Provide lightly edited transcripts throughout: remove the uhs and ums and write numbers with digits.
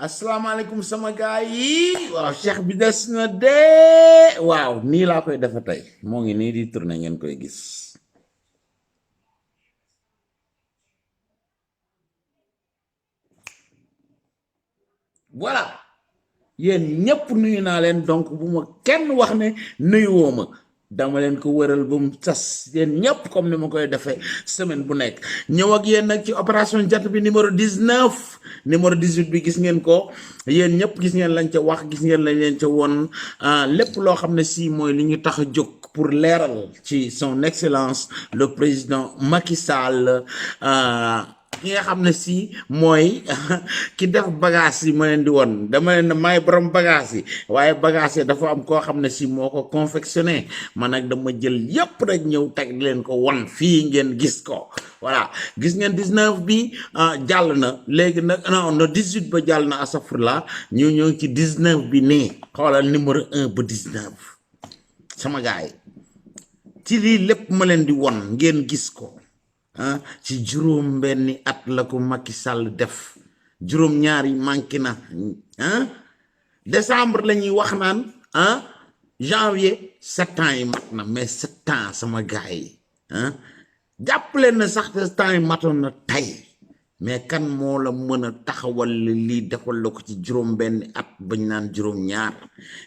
asalaamaaleykum sama gaay yi waaw cheikh bi des na de waaw nii laa koy defe tey moo ngi nii di tourné ngeen koy gis voilà yéen ñëpp nuyu naa leen donc bu ma kenn wax ne nuyuwoo ma dama leen ko wëral ba mu tas yéen ñëpp comme ni ma koy defee semaine bu nekk ñëw ak yéen nag ci opération jant bi numéro 19 numéro 18 bi gis ngeen ko yéen ñëpp gis ngeen lañ ca wax gis ngeen lañ leen ca woon lépp loo xam ne si mooy li ñu tax a jóg pour leeral ci son excellence le président Macky Sall ki nga xam ne si mooy ki def bagage yi ma leen di woon dama leen ne maay borom bagage yi waaye bagage yi dafa am koo xam ne si moo ko confectionné man nag dama jël yépp rek ñëw teg di leen ko won fii ngeen gis ko voilà gis ngeen 19 bi jàll na léegi nag non 18 ba jàll na asafurla ñu ñëw ci 19 bi nii xoolal numéro 1 ba 19 sama gaay ci lii lépp ma leen di won ngeen gis ko ci juróom benni at la ko Macky Sall def juróom ñaar yi manqué na décembre la ñuy wax naan janvier 7 ans yi mat na mais 7 ans sama gaay yi jàppale na sax 7 ans yi matoon na tey mais kan moo la mën a taxawal lii defal la ko ci juróom benni at bañ naan juróom ñaar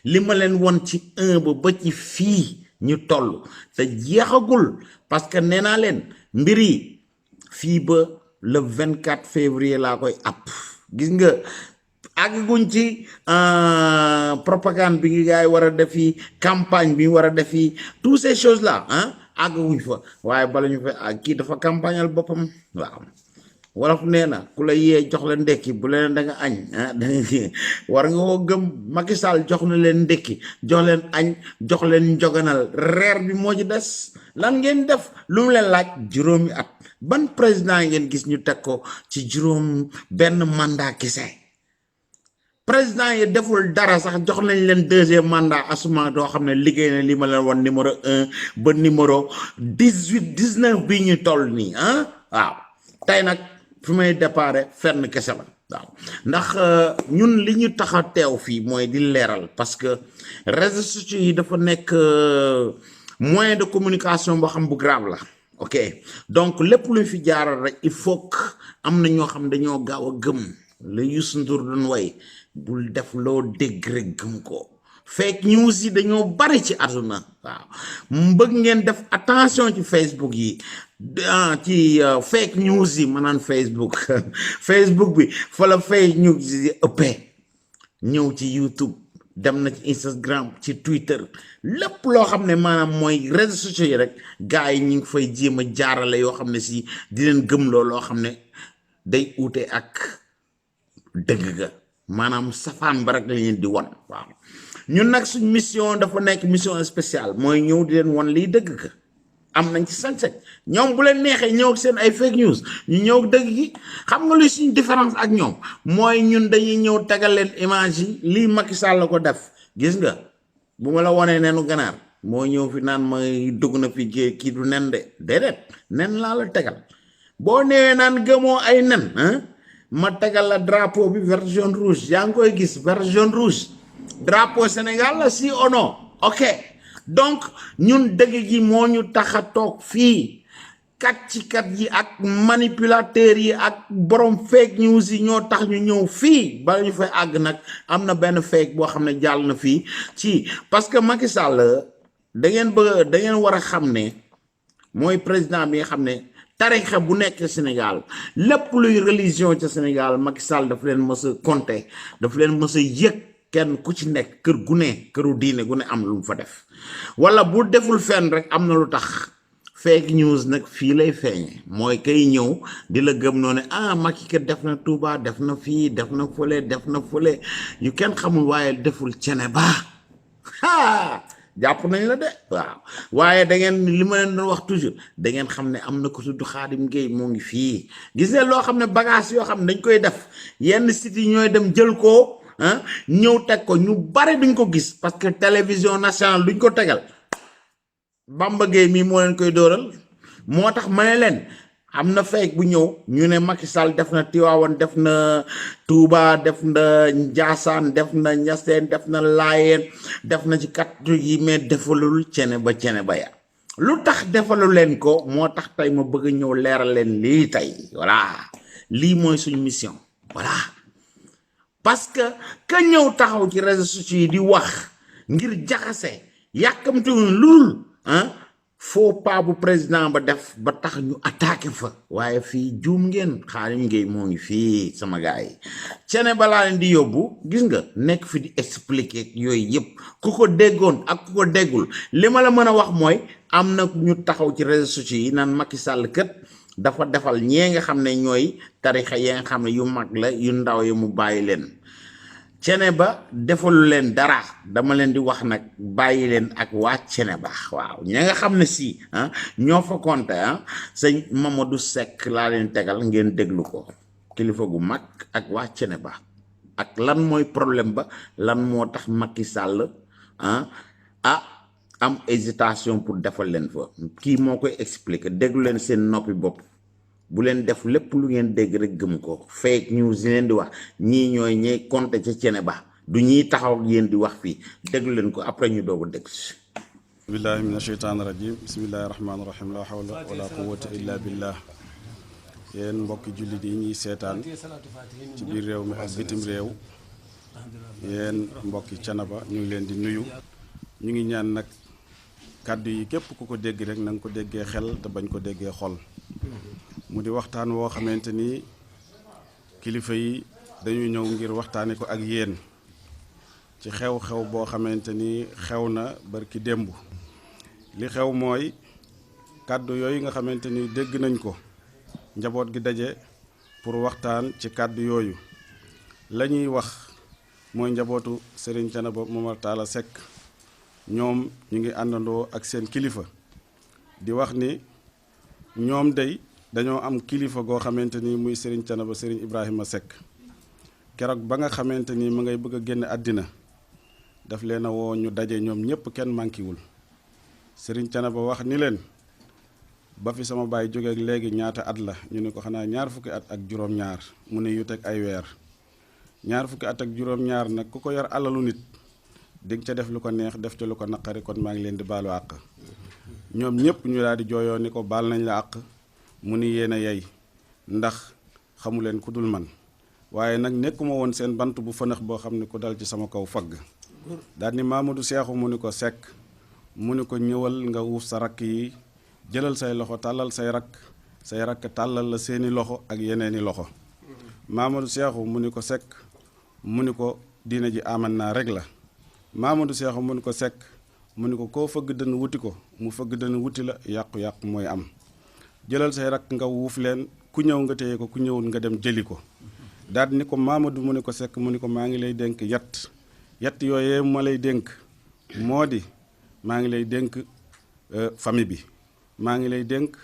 li ma leen won ci 1 ba ci fii ñu toll te jeexagul parce que nee naa leen mbir yi fii ba le 24 février laa koy app gis nga àgguñ ci propagande bi ngi gaay war a def yi campagne bi war a def yi toutes ces choses là àgguñ fa waaye bala ñu fa kii dafa campagnal boppam waaw wolof nee na ku la yee jox la ndekki bu leen da nga añ war nga koo gëm Macky Sall jox na leen ndekki jox leen añ jox leen njoganal reer bi moo ci des lan ngeen def lu mu leen laaj juróomi at ban président ngeen gis ñu teg ko ci juróom benn mandat kese président yi deful dara sax jox nañ leen deuxième mandat asuma doo xam ne liggéey na li ma leen woon numéro 1 ba numéro 18 19 bii ñu toll nii waaw tey nag fi may déparé fenn kese la waaw ndax ñun li ñu tax a teew fii mooy di leeral parce que réseaux sociaux yi dafa nekk moyen de communication boo xam bu grave la ok donc lépp luñ fi jaaral rek il faut que am na ñoo xam dañoo gaaw a gëm la Youssou Ndour doon way bul def loo dégg rek gëm ko fake news yi dañoo bari ci àdduna waaw bëgg ngeen def attention ci Facebook yi ci fake news yi maanaam Facebook Facebook bi fa la fake news yi ëppee ñëw ci YouTube dem na ci Instagram ci Twitter lépp loo xam ne maanaam mooy réseaux sociaux yi rek gars yi ñu ngi fay jéem a jaarale yoo xam ne si di leen gëm loo xam ne day uute ak dëgg ga maanaam safaan ba rek la leen di won waaw ñun nag suñ mission dafa nekk mission spéciale mooy ñëw di leen won liy dëgg ga am nañ ci sañ-sañ ñoom bu leen neexee ñëw ak seen ay fake news ñu ñëw dëgg gi xam nga luy suñ différence ak ñoom mooy ñun dañuy ñëw tegal leen image yi lii Macky Sall la ko def gis nga bu ma la wonee nenu ganaar moo ñëw fi naan ma dugg na fi kii du nen de déedéet nen laa la tegal boo newee naan gëmoo ay nen ma tegal la drapeau bi vert jaune rouge yaa ngi koy gis vert jaune rouge drapeau Sénégal la si ou non ok donc ñun dëgg gi moo ñu tax a toog fii kàccikat yi ak manipulateurs yi ak borom fake news yi ñoo tax ñu ñëw fii bala ñu fay àgg nag am na benn fake boo xam ne jàll na fii ci parce que Macky Sall da ngeen war a xam ne mooy président bi nga xam ne tarixa bu nekk Sénégal lépp luy religion ca Sénégal Macky Sall dafa leen mës a compter dafa leen mës a yëg kenn ku ci nekk kër gu ne këru diine gu ne am lu mu fa def wala bu deful fenn rek am na lu tax fake news nag fii lay feeñe mooy kay ñëw di la gëm noo ne Macky kat def na Touba def na fii def na fële yu kenn xamul waaye deful cene ba jàpp nañ la de waaw waaye da ngeen li ma leen doon wax toujours da ngeen xam ne am na ko tudd Khadim Gueye moo ngi fii gis nga loo xam ne bagage yoo xam ne dañ koy def yenn sites yi ñooy dem jël ko ñëw teg ko ñu bare duñ ko gis parce que télévision nationale duñ ko tegal Bamba Gueye mii moo leen koy dóoral moo tax ma ne leen am na feek bu ñëw ñu ne Macky Sall def na Tivaouane def na Touba def na Ndiassane def na Niassène def na Layène def na ci catholique yi mais defalul Thiénaba ya lu tax defalu leen ko moo tax tey ma bëgg ñëw leeral leen lii tey voilà lii mooy suñu mission voilà parce que ñëw taxaw ci réseaux sociaux yi di wax ngir jaxase yàkkamtiwuñ lul faux pas bu président ba def ba tax ñu attaqué fa waaye fii juum ngeen Khadim Gueye moo ngi fii sama gars yi Thiénaba laa leen di yóbbu gis nga nekk fi di expliquer yooyu yëpp ku ko déggoon ak ku ko déggul li ma la mën a wax mooy am na ñu taxaw ci réseaux sociaux yi naan Macky Sall kët dafa defal ñee nga xam ne ñooy tarixa yi nga xam ne yu mag la yu ndaw yi mu bàyyi leen Thiénaba defalu leen dara dama leen di wax nag bàyyi leen ak waa Thiénaba waaw ña nga xam ne si ñoo fa compté sëñ Mamadou Seck laa leen tegal ngeen déglu ko kilifa gu mag ak waa Thiénaba ak lan mooy problème ba lan moo tax Macky Sall am hésitation pour defal leen fa kii moo koy expliquer déglu leen seen noppi bopp bu leen def lépp lu ngeen dégg rek gëm ko fake news yi leen di wax ñii ñooy ñey compté ca Thiénaba du ñiy taxaw ak yéen di wax fii déglu leen ko après ñu doog a dégg si billahi min asheytaan rajim bismillahi rahmaani rahim la hawla wala quwwata illa billah yéen mbokki jullit yi ñuy seetaan ci biir réew mi ak bitim réew yéen mbokki Thiénaba ñu ngi leen di nuyu ñu ngi ñaan nag kàddu yi képp ku ko dégg rek na nga ko déggee xel te bañ ko déggee xol mu di waxtaan woo xamante ni kilifa yi dañuy ñëw ngir waxtaane ko ak yéen ci xew-xew boo xamante ni xew na barki démb li xew mooy kàddu yooyu nga xamante ni dégg nañ ko njaboot gi daje pour waxtaan ci kàddu yooyu la ñuy wax mooy njabootu Serigne Thiénaba Momar Talla Seck ñoom ñu ngi àndandoo ak seen kilifa di wax ni ñoom day dañoo am kilifa goo xamante ni muy Serigne Thiénaba Serigne Ibrahima Seck keroog ba nga xamante ni ma ngay bëgg a génn àddina daf leen a woo ñu daje ñoom ñëpp kenn mànkiwul Serigne Thiénaba wax ni leen ba fi sama baay jóge ak léegi ñaata at la ñu ne ko xanaa ñaar fukki at ak juróom-ñaar mu ne yu teg ay weer ñaar fukki at ak juróom-ñaar nag ku ko yor alalu nit di ca def lu ko neex def ca lu ko naqari kon maa ngi leen di baalu àq ñoom ñëpp ñu daal di jooyoo ni ko baal nañ la àq mu ni yéen a yey ndax xamu leen ku dul man waaye nag nekkuma woon seen bant bu fënax boo xam ne ku dal ci sama kaw fagg daal ni Mamadou Seexu mu ni ko Seck mu ni ko ñëwal nga wuuf sa rakk yi jëlal say loxo tàllal say rakk tàllal la seeni loxo ak yeneeni loxo Mamadou Seexu mu ni ko Seck mu ni ko diina ji aman naa rek la Mamadou Seexu mu ni ko Seck mu ni ko koo fëgg dënn wuti ko mu fëgg dënn wuti la yàqu-yàqu mooy am jëlal say rakk nga wuuf leen ku ñëw nga téye ko ku ñëwul nga dem jëli ko daal ni ko Mamadou mu ni ko Seck mu ni ko maa ngi lay dénk yett yooyee ma lay dénk moo di maa ngi lay dénk famille bi maa ngi lay dénk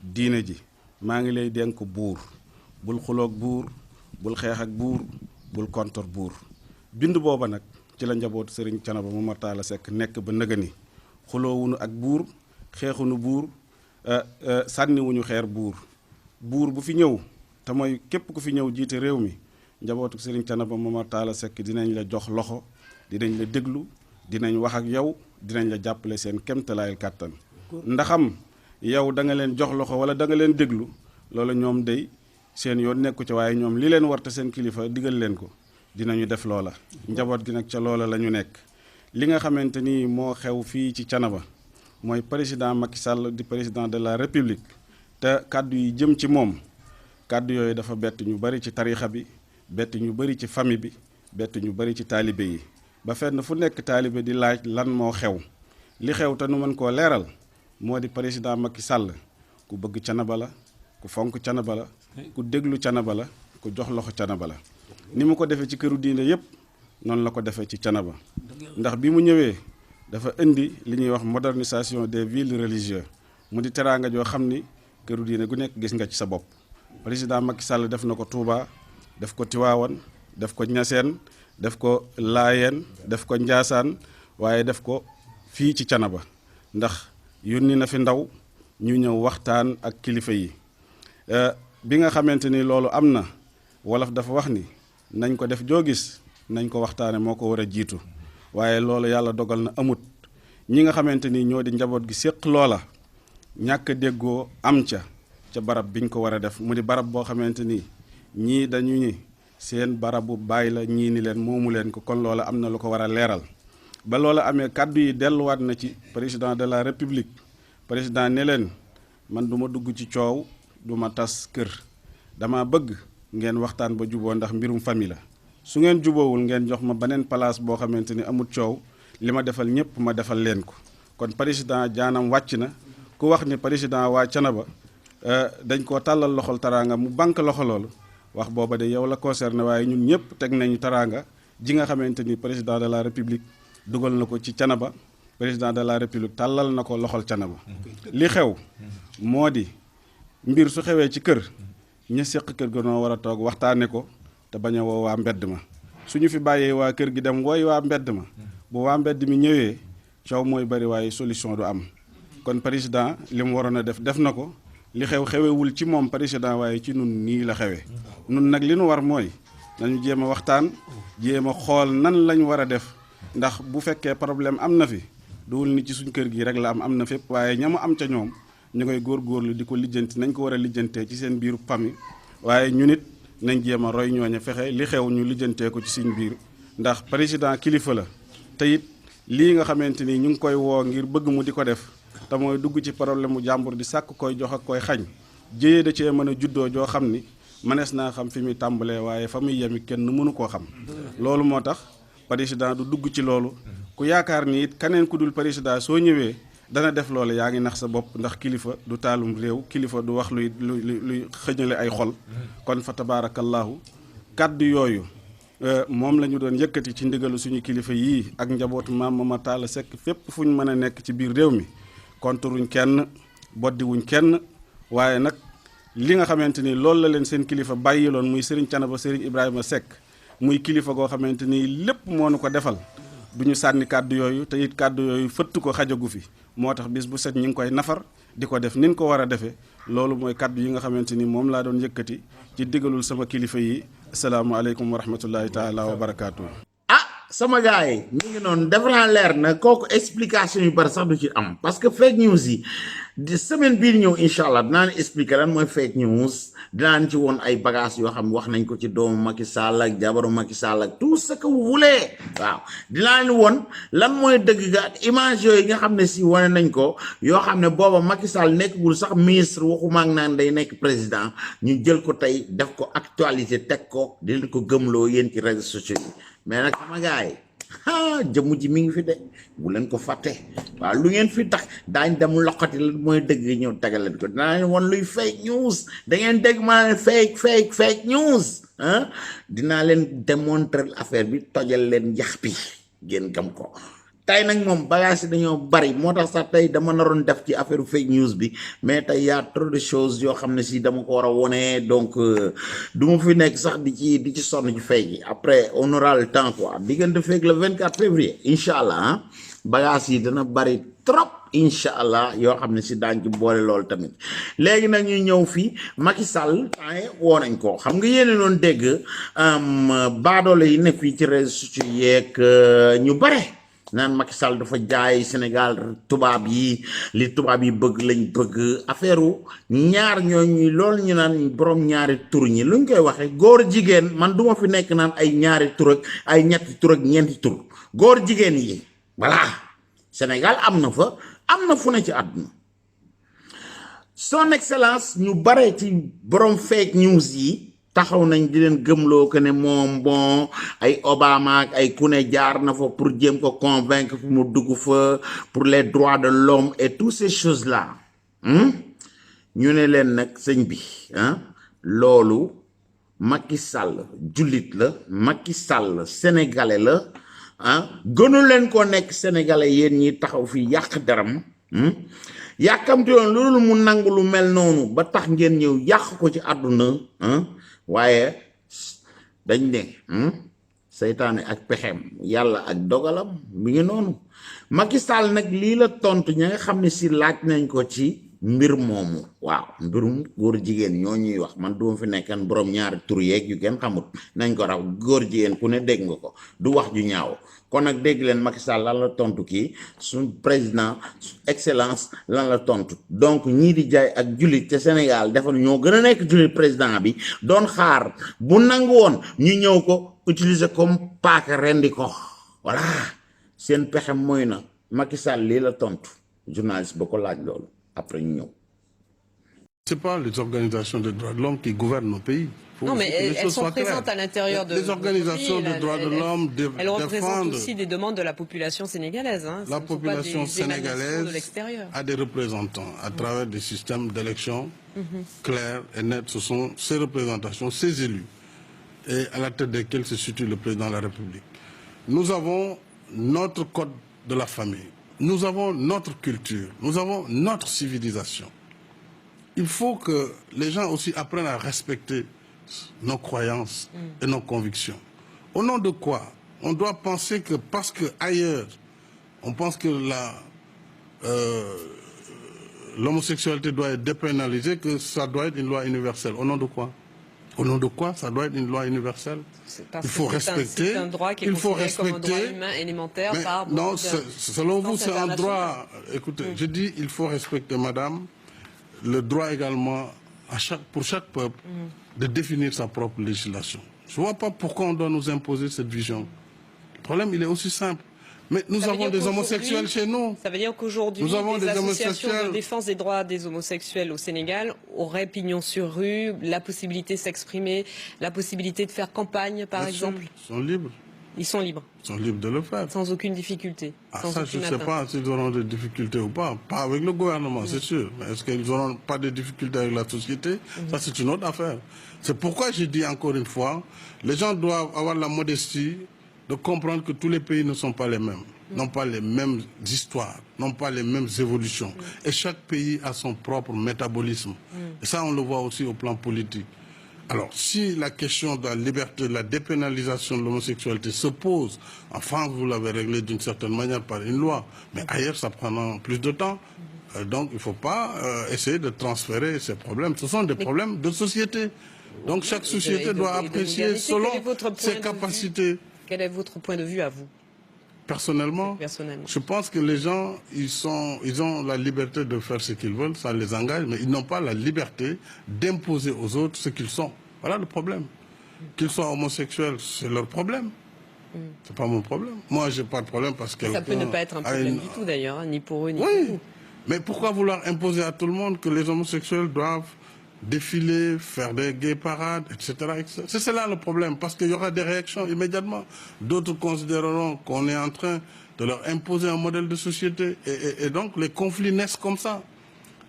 diine ji maa ngi lay dénk buur bul xuloog buur bul xeex ak buur bul kontor buur bind booba nag ci la njabootu Serigne Thiénaba Momar Talla Seck nekk ba nëgëni xuloowunu ak buur xeexunu buur sànniwuñu xeer buur bu fi ñëw te mooy képp ku fi ñëw jiite réew mi njabootu Serigne Thiénaba Momar Talla Seck dinañ la jox loxo dinañ la déglu dinañ wax ak yow dinañ la jàppale seen kemtalaayal kàttan ndaxam yow da nga leen jox loxo wala da nga leen déglu loolu ñoom day seen yoon nekku ci waaye ñoom li leen warte seen kilifa digal leen ko dinañu def loola njaboot gi nag ca loola la ñu nekk li nga xamante ni moo xew fii ci Thiénaba mooy président Macky Sall di président de la République te kàddu yi jëm ci moom kàddu yooyu dafa bett ñu bari ci tarixa bi bett ñu bari ci famille bi bett ñu bari ci taalibe yi ba fenn fu nekk taalibe di laaj lan moo xew li xew te nu mën koo leeral moo di président Macky Sall ku bëgg Thiénaba la ku fonk Thiénaba la ku déglu Thiénaba la ku jox loxo Thiénaba la ni mu ko defee ci këru diine yépp noonu la ko defee ci Thiénaba ndax bi mu ñëwee dafa indi li ñuy wax modernisation des villes religieuses mu di teraanga joo xam ni këru diine gu nekk gis nga ci sa bopp président Macky Sall def na ko Touba def ko Tivaouane def ko Niassène def ko Layène def ko Ndiassane waaye def ko fii ci Thiénaba ndax yónni na fi ndaw ñu ñëw waxtaan ak kilifa yi bi nga xamante ni loolu am na wolof dafa wax ni nañ ko def joo gis nañ ko waxtaane moo ko war a jiitu waaye loolu yàlla dogal na amut ñi nga xamante ni ñoo di njaboot gi séq loola ñàkk a déggoo am ca barab biñ ko war a def mu di barab boo xamante ni ñii dañu ni seen barabu baay la ñii ni leen moomu leen ko kon loola am na lu ko war a leeral ba loola amee kàddu yi delluwaat na ci président de la république président ne leen man du ma dugg ci coow du ma tas kër dama bëgg ngeen waxtaan ba juboo ndax mbirum famille la su ngeen juboowul ngeen jox ma beneen place boo xamante ni amul coow li ma defal ñëpp ma defal leen ko kon président jaanam wàcc na ku wax ni président waa Thiénaba dañ koo tàllal loxol taraanga mu banque loxo loolu wax booba de yow la concerné waaye ñun ñëpp teg nañu taraanga ji nga xamante ni président de la république dugal na ko ci Thiénaba président de la république tàllal na ko loxol Thiénaba li xew moo di mbir su xewee ci kër ña séq kër ga noo war a toog waxtaane ko te bañ a woo waa mbedd ma suñu fi bàyyee waa kër gi dem wooy waa mbedd ma bu waa mbedd mi ñëwee coow mooy bari waaye solution du am kon président li mu waroon a def na ko li xewewul ci moom président waaye ci nun nii la xewe nun nag li nu war mooy nañu jéem a waxtaan jéem a xool nan lañ war a def ndax bu fekkee problème am na fi duwul ni ci suñ kër gi rek la am na fépp waaye ña mu am ca ñoom ñu koy góorgóorlu di ko lijjanti nañ ko war a lijjantee ci seen biiru famille waaye ñu nit nañ jéem a roy ñooña fexe li xew ñu lijjantee ko ci suñ biir ndax président kilifa la te it lii nga xamante ni ñu ngi koy woo ngir bëgg mu di ko def te mooy dugg ci problème mu jàmbur di sàkk koy jox ak koy xañ jéyee da cee mën a juddoo joo xam ni mënees naa xam fi muy tàmbalee waaye fa muy yemi kenn mënu koo xam loolu moo tax président du dugg ci loolu ku yaakaar ni it keneen ku dul président soo ñëwee dana def loolu yaa ngi nax sa bopp ndax kilifa du taalum réew kilifa du wax luy xëñale ay xol kon fa tabaarakallaahu kàddu yooyu moom la ñu doon yëkkati ci ndigalu suñu kilifa yii ak njabootu maam Mama Talla Seck fépp fu ñu mën a nekk ci biir réew mi konturuñ kenn boddiwuñ kenn waaye nag li nga xamante ni loolu la leen seen kilifa bàyyiloon muy Serigne Thiénaba Serigne Ibrahima Seck muy kilifa goo xamante ni lépp moo nu ko defal du ñu sànni kàddu yooyu te it kàddu yooyu fëtt ko xajagu fi moo tax bis bu set ñu ngi koy nafar di ko def nin ko war a defee loolu mooy kàddu yi nga xamante ni moom laa doon yëkkati ci digalul sama kilifa yi asalaamaaleykum wa rahmatullahi taala wa barakaatu. sama gars yi mi ngi noonu dafa leer na kooku explication yu bari sax du ci am parce que fake news yi di semaine bii ñëw incha allah dinaa leen expliquer lan mooy fake news dinaa ci woon ay bagages yoo xam ne wax nañ ko ci doomu Macky Sall ak jabaru Macky Sall ak tout ce que vous voulez waaw dinaa leen woon lan mooy dëgg ga ak image yooyu nga xam ne si wane nañ ko yoo xam ne booba Macky Sall nekkul sax ministre waxuma ak naan day nekk président ñu jël ko tey def ko actualité teg ko di leen ko gëmloo yéen ci réseaux sociaux yi mais nag sama gars yi jëmm ji mi ngi fi de bu leen ko fàtte waaw lu ngeen fi tax daañ dem loqati la mooy dëgg ñëw tegal leen ko dinaa leen wan luy fake news da ngeen dégg maa leen fake news dinaa leen démontrer affaire bi tojal leen yax bi ngeen gëm ko tey nag moom bagage yi dañoo bari moo tax sax tey dama naroon def ci affaire fake news bi mais tey y a trop de choses yoo xam ne si dama ko war a wone donc du ma fi nekk sax di ci sonn ci fake yi après on aura le temps quoi diggante fake le 24 février incha allah bagage yi dana bari trop incha allah yoo xam ne si daañ ci boole loolu tamit léegi nag ñu ñëw fii Macky Sall temps woo nañ ko xam nga yéene doon dégg baadoole yi ne fii ci réseaux sociaux yeeg ñu bare naan Macky Sall dafa jaay Sénégal tubaab yi li tubaab yi bëgg lañ bëgg affaire ñaar ñooñu loolu ñu naan borom ñaari tur ñi luñ koy waxee góor jigéen man duma fi nekk naan ay ñaari tur ak ay ñetti tur ak ñeenti tur góor jigéen yi voilà Sénégal am na fu ne ci àdduna son excellence ñu bare ci borom fake news yi taxaw nañ di leen gëmloo que ne moom bon ay Obama ak ay ku ne jaar na fa pour jéem ko convaincre pour mu dugg fa pour les droits de l'homme et toutes ces choses là ñu ne leen nag sëñ bi loolu Macky Sall jullit la Macky Sall sénégalais la gënu leen ko nekk sénégalais yéen ñi taxaw fi yàq deram yàkkamti yoon loolu mu nangu lu mel noonu ba tax ngeen ñëw yàq ko ci àdduna waaye dañ ne seytaane ak pexem yàlla ak dogalam mi ngi noonu Macky Sall nag lii la tontu ña nga xam ne si laaj nañ ko ci mbir moomu waaw mbirum góor jigéen ñoo ñuy wax man duma fi nekkan borom ñaari tur yeeg yu kenn xamut nañ ko raw góor jigéen ku ne dégg nga ko du wax ju ñaaw kon nag dégg leen Macky Sall lan la tontu kii suñ président excellence lan la tontu donc ñii di jaay ak jullit te Sénégal dafa ñoo gën a nekk jullit président bi doon xaar bu nangu woon ñu ñëw ko utiliser comme paaka rendi ko voilà seen pexe mooy na Macky Sall lii la tontu journaliste ba ko laaj loolu après ñu ñëw. C'est pas les organisations de droits de l'homme qui gouvernent nos pays. Non, mais elles sont présentes à l'intérieur de les organisations de droits de l'homme elles représentent aussi des demandes de la population sénégalaise. Hein. La population sénégalaise de a des représentants à travers des systèmes d'élection clairs et nets. Ce sont ces représentations, ces élus, et à la tête desquels se situe le président de la République. Nous avons notre code de la famille. Nous avons notre culture. Nous avons notre civilisation. Il faut que les gens aussi apprennent à respecter nos croyances et nos convictions. Au nom de quoi? On doit penser que parce qu'ailleurs, on pense que l'homosexualité doit être dépénalisée, que ça doit être une loi universelle. Au nom de quoi? Au nom de quoi ça doit être une loi universelle? Il faut respecter. C'est un droit qui est considéré comme un droit humain élémentaire par... Non, selon vous, c'est un droit... Écoutez, je dis il faut respecter, madame, le droit également pour chaque peuple de définir sa propre législation. Je ne vois pas pourquoi on doit nous imposer cette vision. Le problème, il est aussi simple. Mais nous avons des homosexuels chez nous. Ça veut dire qu'aujourd'hui, les associations de défense des droits des homosexuels au Sénégal auraient pignon sur rue, la possibilité de s'exprimer, la possibilité de faire campagne, par exemple. Ils sont libres. Ils sont libres. Ils sont libres de le faire. Sans aucune difficulté. Ça, je ne sais pas s'ils auront des difficultés ou pas. Pas avec le gouvernement, c'est sûr. Mais est-ce qu'ils n'auront pas de difficultés avec la société? Ça, c'est une autre affaire. C'est pourquoi je dis encore une fois, les gens doivent avoir la modestie de comprendre que tous les pays ne sont pas les mêmes, n'ont pas les mêmes histoires, n'ont pas les mêmes évolutions. Et chaque pays a son propre métabolisme. Et ça, on le voit aussi au plan politique. Alors, si la question de la liberté, de la dépénalisation de l'homosexualité se pose, en France, vous l'avez réglé d'une certaine manière par une loi, mais ailleurs, ça prend plus de temps. Donc, il ne faut pas essayer de transférer ces problèmes. Ce sont des problèmes de société. Donc, chaque société doit apprécier selon ses capacités. Quel est votre point de vue à vous? Personnellement, je pense que les gens, ils ont la liberté de faire ce qu'ils veulent, ça les engage, mais ils n'ont pas la liberté d'imposer aux autres ce qu'ils sont. Voilà le problème. Qu'ils soient homosexuels, c'est leur problème. C'est pas mon problème. Moi, j'ai pas de problème parce que... Ça peut ne pas être un problème du tout d'ailleurs, hein, ni pour eux, ni pour vous. Mais pourquoi vouloir imposer à tout le monde que les homosexuels doivent défiler, faire des gays parades, etc. C'est cela le problème, parce qu'il y aura des réactions immédiatement. D'autres considéreront qu'on est en train de leur imposer un modèle de société. Et donc, les conflits naissent comme ça.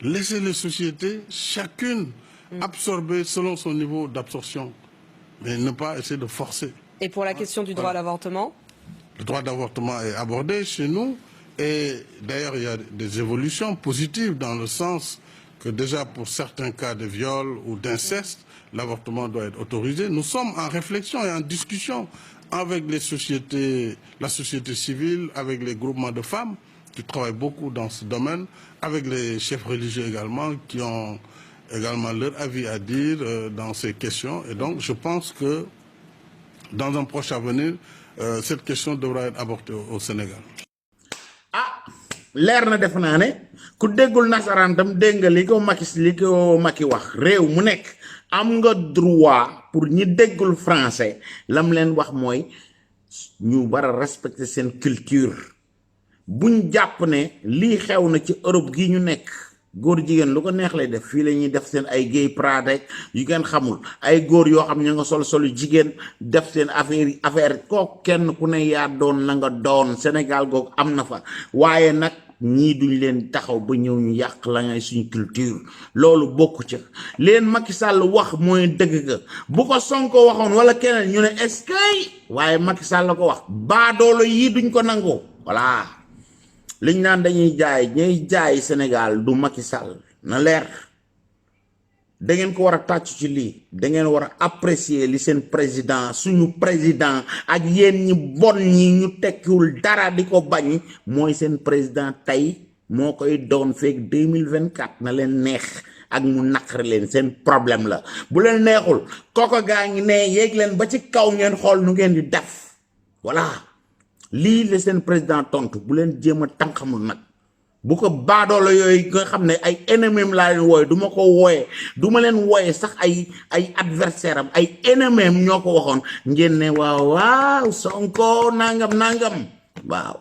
Laisser les sociétés, chacune, absorber selon son niveau d'absorption. Mais ne pas essayer de forcer. Et pour la question du droit à l'avortement? Le droit d'avortement est abordé chez nous. Et d'ailleurs, il y a des évolutions positives dans le sens que déjà pour certains cas de viol ou d'inceste, l'avortement doit être autorisé. Nous sommes en réflexion et en discussion avec les sociétés, la société civile, avec les groupements de femmes qui travaillent beaucoup dans ce domaine, avec les chefs religieux également, qui ont également leur avis à dire dans ces questions. Et donc, je pense que dans un proche avenir, cette question devra être abordée au Sénégal. Ah, leer na def naa ne ku déggul nasaraan tam dégg nga li ko Macky wax réew mu nekk am nga droit pour ñi déggul français lam leen wax mooy ñu war a respecter seen culture buñ jàpp ne lii xew na ci Europe gi ñu nekk góor jigéen lu ko neex lay def fii la ñuy def seen ay gay pride yu ngeen xamul ay góor yoo xam ña nga solu jigéen def seen affaire koo kenn ku ne yaa doon la nga doon Sénégal googu am na fa waaye nag ñii duñ leen taxaw ba ñëw ñu yàq la ngay suñu culture loolu bokku ca leen Macky Sall wax mooy dëgg ga bu ko Sonko waxoon wala keneen ñu ne est-ce que waaye Macky Sall la ko wax baadoolo yii duñ ko nangoo voilà liñ naan dañuy jaay ñay jaay Sénégal du Macky Sall na leer da ngeen ko war a tàcc ci lii da ngeen war a apprécier li seen président suñu président ak yéen ñi bon ñi ñu tekkiwul dara di ko bañ mooy seen président tey moo koy doon feeg 2024 na leen neex ak mu naqari leen seen problème la bu leen neexul koko gaa ngi ne yéeg leen ba ci kaw ngeen xool nu ngeen di def voilà lii la seen président tontu bu leen jéem a tànqamul nag bu ko baadoola yooyu nga xam ne ay ennemi laa leen wooye du ma ko wooye du ma leen wooye sax ay adversaire am ay ennemi ñoo ko waxoon ngeen ne waaw Sonko nangam waaw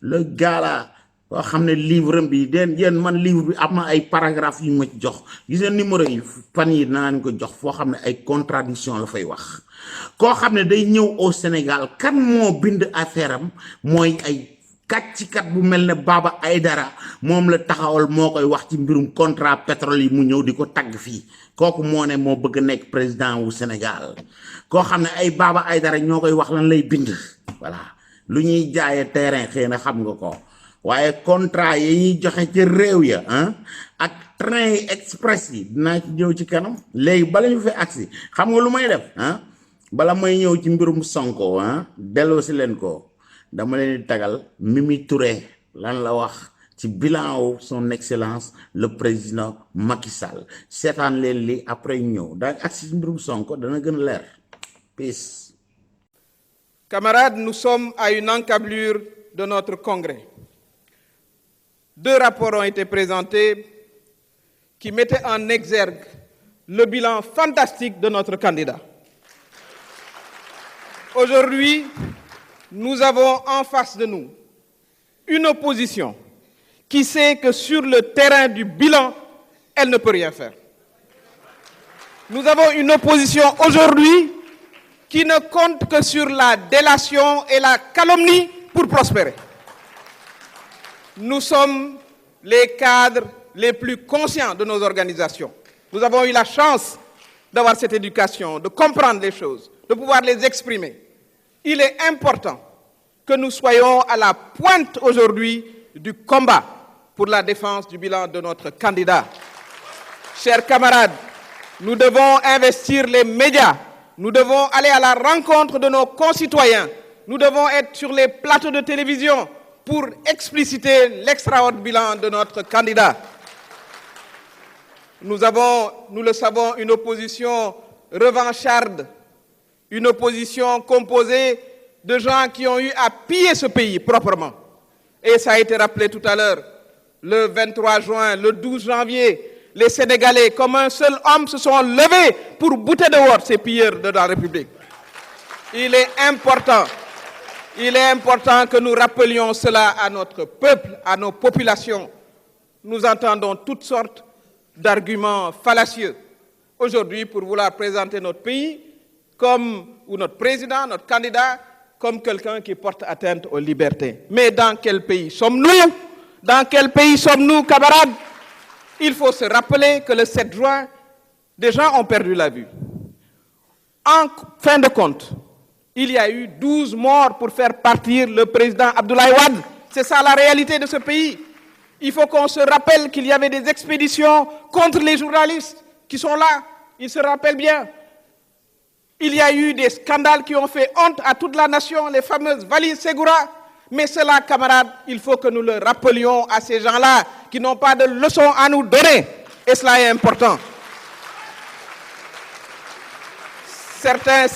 le gars là koo xam ne livre bi yéen man livre bi am na ay paragraphe yu ma ci jox gis nga numéro yi fan yi naa leen ko jox foo xam ne ay contradiction la fay wax koo xam ne day ñëw au Sénégal kan moo bind affaire am mooy ay kàccikat bu mel ne Baba Aydara moom la taxawal moo koy wax ci mbirum contrat pétrole yi mu ñëw di ko tagg fii kooku moo ne moo bëgg nekk président wu Sénégal koo xam ne ay Baba Aydara ñoo koy wax lan lay bind voilà lu ñuy jaaye terrain xëy na xam nga ko waaye contrat yi ñuy joxe ci réew ya ak train yi express yi dinaa ci ñëw ci kanam léegi bala ñu fi agsi xam nga lu may def bala may ñëw ci mbirum Sonko delloo si leen ko dama leen di tagal Mimi Touré lan la wax ci bilan wu son excellence le président Macky Sall seetaan leen li après ñëw daa agsi ci mbirum Sonko dana gën a leer peace. Camarades, nous sommes à une encablure de notre congrès. 2 rapports ont été présentés qui mettaient en exergue le bilan fantastique de notre candidat. Aujourd'hui, nous avons en face de nous une opposition qui sait que sur le terrain du bilan, elle ne peut rien faire. Nous avons une opposition aujourd'hui qui ne compte que sur la délation et la calomnie pour prospérer. Nous sommes les cadres les plus conscients de nos organisations. Nous avons eu la chance d'avoir cette éducation, de comprendre les choses, de pouvoir les exprimer. Il est important que nous soyons à la pointe aujourd'hui du combat pour la défense du bilan de notre candidat. Chers camarades, nous devons investir les médias, nous devons aller à la rencontre de nos concitoyens, nous devons être sur les plateaux de télévision pour expliciter l'extraordinaire bilan de notre candidat. Nous avons, nous le savons, une opposition revancharde, une opposition composée de gens qui ont eu à piller ce pays proprement. Et ça a été rappelé tout à l'heure, le 23 juin, le 12 janvier, les Sénégalais, comme un seul homme, se sont levés pour bouter dehors ces pilleurs de la République. Il est important que nous rappelions cela à notre peuple, à nos populations. Nous entendons toutes sortes d'arguments fallacieux aujourd'hui pour vouloir présenter notre pays comme, ou notre président, notre candidat, comme quelqu'un qui porte atteinte aux libertés. Mais dans quel pays sommes-nous? Dans quel pays sommes-nous, camarades? Il faut se rappeler que le 7 juin, des gens ont perdu la vue. En fin de compte, il y a eu 12 morts pour faire partir le président Abdoulaye Wade. C'est ça la réalité de ce pays. Il faut qu'on se rappelle qu'il y avait des expéditions contre les journalistes qui sont là. Ils se rappellent bien. Il y a eu des scandales qui ont fait honte à toute la nation, les fameuses valises Ségura. Mais cela, camarades, il faut que nous le rappelions à ces gens-là qui n'ont pas de leçons à nous donner. Et cela est important. Certains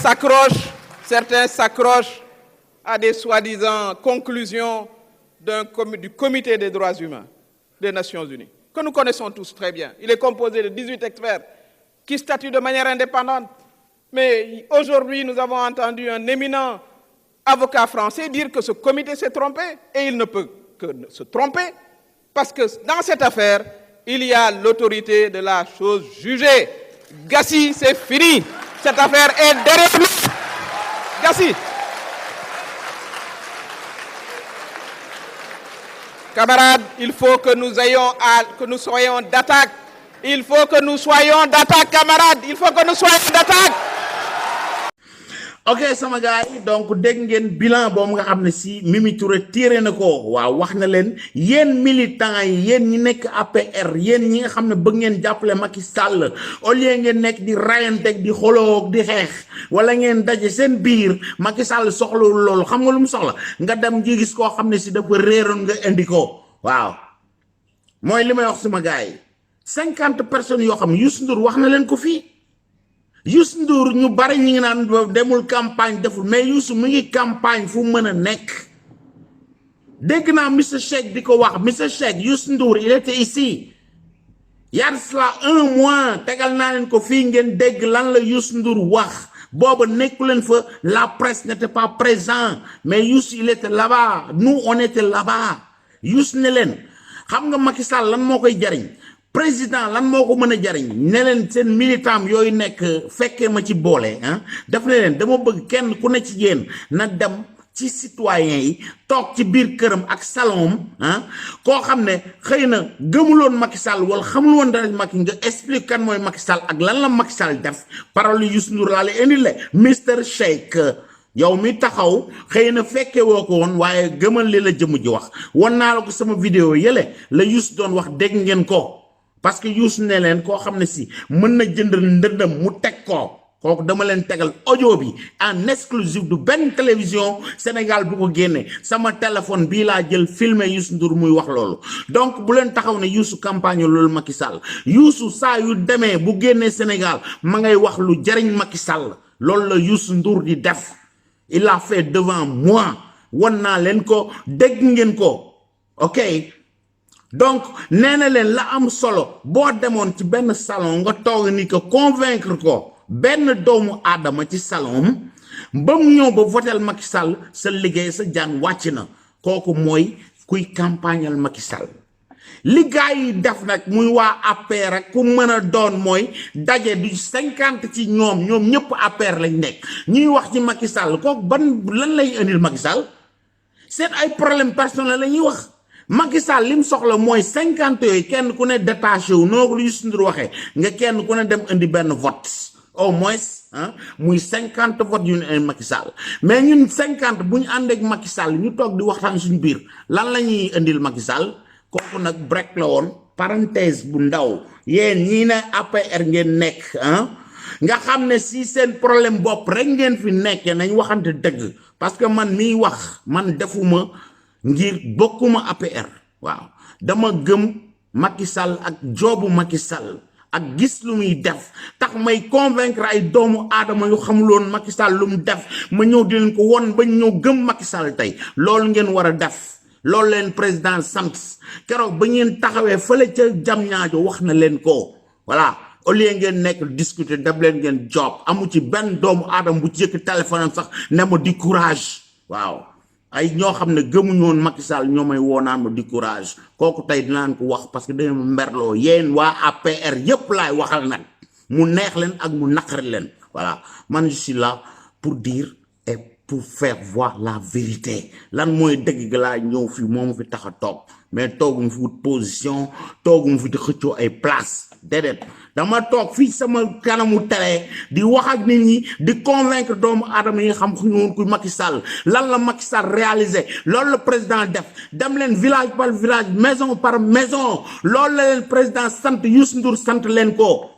s'accrochent à des soi-disant conclusions du Comité des droits humains des Nations Unies, que nous connaissons tous très bien. Il est composé de 18 experts qui statuent de manière indépendante. Mais aujourd'hui, nous avons entendu un éminent avocat français dire que ce comité s'est trompé, et il ne peut que se tromper, parce que dans cette affaire, il y a l'autorité de la chose jugée. Gassi, c'est fini. Cette affaire est derrière nous. Gassi. Camarades, il faut que nous soyons d'attaque. Il faut que nous soyons d'attaque, camarades. Il faut que nous soyons d'attaque. ok sama gars yi donc dégg ngeen bilan boobu nga xam ne si Mimi Touré tiré na ko waaw wax na leen yéen militants yi yéen ñi nekk APR yéen ñi nga xam ne bëgg ngeen jàppale Macky Sall au lieu ngeen nekk di rayanteeg di xoloog di xeex wala ngeen daje seen biir Macky Sall soxlawul loolu xam nga lu mu soxla nga dem ji gis koo xam ne si dafa réeroon nga indi ko waaw mooy li may wax suma gars yi 50 personnes yoo xam Youssou Ndour wax na leen ko fii Youssou Ndour ñu bari ñi ngi naan demul campagne deful mais Youssou mu ngi campagne fu mën a nekk dégg naa Mr Cheikh di ko wax Mr Cheikh Youssou Ndour il était ici y a cela 1 mois tegal naa leen ko fii ngeen dégg lan la Youssou Ndour wax booba nekku leen fa la presse n'était pas présent mais Youssou il était là-bas nous on était là-bas Youssou ne leen xam nga Macky Sall lan moo koy jariñ président lan moo ko mën a jariñ ne leen seen militant yooyu nekk fekkee ma ci boole daf ne leen dama bëgg kenn ku ne ci yéen na dem ci citoyen yi toog ci biir këram ak salon koo xam ne xëy na gëmuloon Macky Sall wala xamul woon dara Macky nga explique kan mooy Macky Sall ak lan la Macky Sall def parole Youssou Ndour laa lay indi le Mr Cheikh yow mi taxaw xëy na fekke woo ko woon waaye gëmal li la jëm ji wax wan naa la ko sama vidéo yële la Youssou doon wax dégg ngeen ko parce que Youssou ne leen koo xam ne si mën na jënd ndëndam mu teg ko kooku dama leen tegal audio bi en exclusif du benn télévision Sénégal bu ko génne sama téléphone bii laa jël filmé Youssou Ndour muy wax loolu donc bu leen taxaw ne Youssou campagne loolu Macky Sall Youssou saa yu demee bu génnee Sénégal ma ngay wax lu jariñ Macky Sall loolu la Youssou Ndour di def il a fait devant moi wan naa leen ko dégg ngeen ko ok donc nee na leen la am solo boo demoon ci benn salon nga toog ni ko convaincre ko benn doomu aadama ci salon ba mu ñëw ba votel Macky Sall sa liggéey sa jaan wàcc na kooku mooy kuy campagnal Macky Sall li gars yi def nag muy waa APR ak ku mën a doon mooy daje du 50 ci ñoom ñëpp APR lañ nekk ñuy wax ci Macky Sall kooku ban lan lay indil Macky Sall seen ay problème personnel la ñuy wax Macky Sall lim soxla mooy 50 yooyu kenn ku ne détaché wu noo ko Youssou Ndour waxee nga kenn ku ne dem indi benn vote au moins muy 50 votes yu ne Macky Sall mais ñun 50 bu ñu ànd ak Macky Sall ñu toog di waxtaan suñu biir lan la ñuy indil Macky Sall kooku nag break la woon parenthèse bu ndaw yéen ñii ne APR ngeen nekk nga xam ne si seen problème bopp rek ngeen fi nekkee nañ waxante dëgg parce que man miy wax man defuma ngir bokkuma APR waaw dama gëm Macky Sall ak joobu Macky Sall ak gis lu muy def tax may convaincre ay doomu aadama yu xamuloon Macky Sall lu mu def ma ñëw di leen ko won ba ñëw gëm Macky Sall tey loolu ngeen war a def loolu leen président sant keroog ba ngeen taxawee fële ca jam ñaajo wax na leen ko voilà au lieu ngeen nekk discuter def leen ngeen job amu ci benn doomu aadama bu ci yëkk téléphone am sax ne ma di courage waaw ay ñoo xam ne gëmuñu woon Macky Sall ñoo may woonaan ma di courage kooku tey dinaan ko wax parce que dañu mberloo yéen waa APR yépp laay waxal nag mu neex leen ak mu naqari leen voilà man je suis là pour dire et pour faire voir la vérité lan mooy dëgg ga laa ñëw fi moom fi tax a toog mais toogum fi wut position toogum fi di xëccoo ay place déedéet dama toog fii sama kanamu télé di wax ak nit ñi di convaincre doomu aadama yi xam ñu ku Macky Sall lan la Macky Sall réalisé loolu la président def dem leen village par village maison par maison loolu la leen président sant Youssou Ndour sant leen ko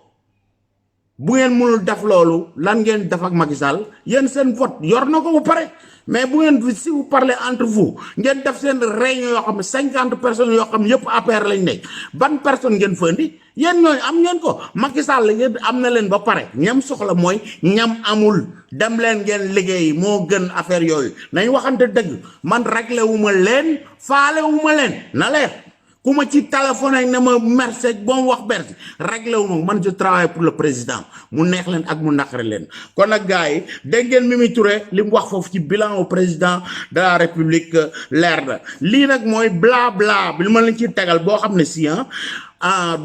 bu ngeen mënul def loolu lan ngeen def ak Macky Sall yéen seen vote yor na ko ba pare mais bu ngeen si vous parlez entre vous ngeen def seen réunion yoo xam ne 50 personnes yoo xam yëpp APR lañ nekk ban personne ngeen fa indi yéen ñooñu am ngeen ko Macky Sall yéen am na leen ba pare ñam soxla mooy ñam amul dem leen ngeen liggéey moo gën affaire yooyu nañ waxante dëgg man réglé wu ma leen faale wu ma leen na leer ku ma ci téléphone ak ne ma merci bon wax berti réglé wu ma man je travaille pour le président mu neex leen ak mu naqari leen kon nag gars yi dégg ngeen Mimi Touré li mu wax foofu ci bilan au président de la république leer na lii nag mooy blabla bi li ma leen ci tegal boo xam ne si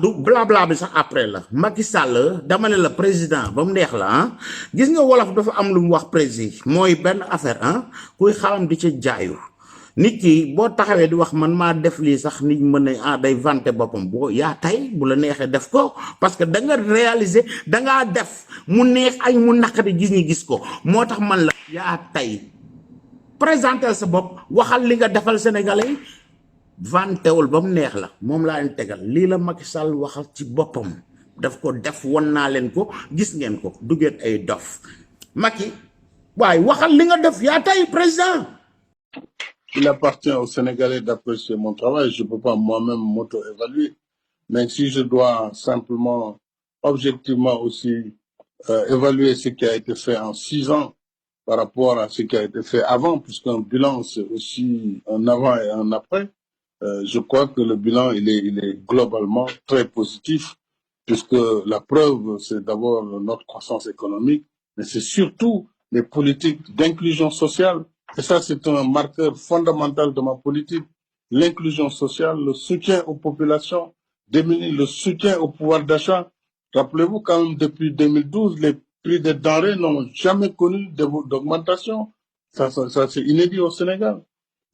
du blabla bi sax après la Macky Sall dama ne la président ba mu neex la gis nga wolof dafa am lu mu wax président mooy benn affaire kuy xalam di ca jaayu nit ki boo taxawee di wax man maa def lii sax nit mën a day vanter boppam boo yaa tey bu la neexee def ko parce que da nga réaliser da ngaa def mu neex ay mu naqari gis ñi gis ko moo tax man la yaa tey présenter sa bopp waxal li nga defal sénégalais yi vantewul ba mu neex la moom laa leen tegal lii la Macky Sall waxal ci boppam daf ko def won naa leen ko gis ngeen ko duggeen ay dof Macky waaye waxal li nga def yaa tey président il appartient aux Sénégalais d'apprécier mon travail. Je ne peux pas moi-même m'auto-évaluer. Mais si je dois simplement, objectivement aussi, évaluer ce qui a été fait en 6 ans par rapport à ce qui a été fait avant, puisqu'un bilan, c'est aussi un avant et un après, je crois que le bilan, il est globalement très positif, puisque la preuve, c'est d'abord notre croissance économique, mais c'est surtout les politiques d'inclusion sociale. Et ça, c'est un marqueur fondamental de ma politique. L'inclusion sociale, le soutien aux populations démunies, le soutien au pouvoir d'achat. Rappelez-vous quand même, depuis 2012, les prix des denrées n'ont jamais connu d'augmentation. Ça c'est inédit au Sénégal.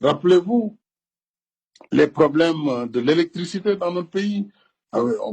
Rappelez-vous les problèmes de l'électricité dans notre pays,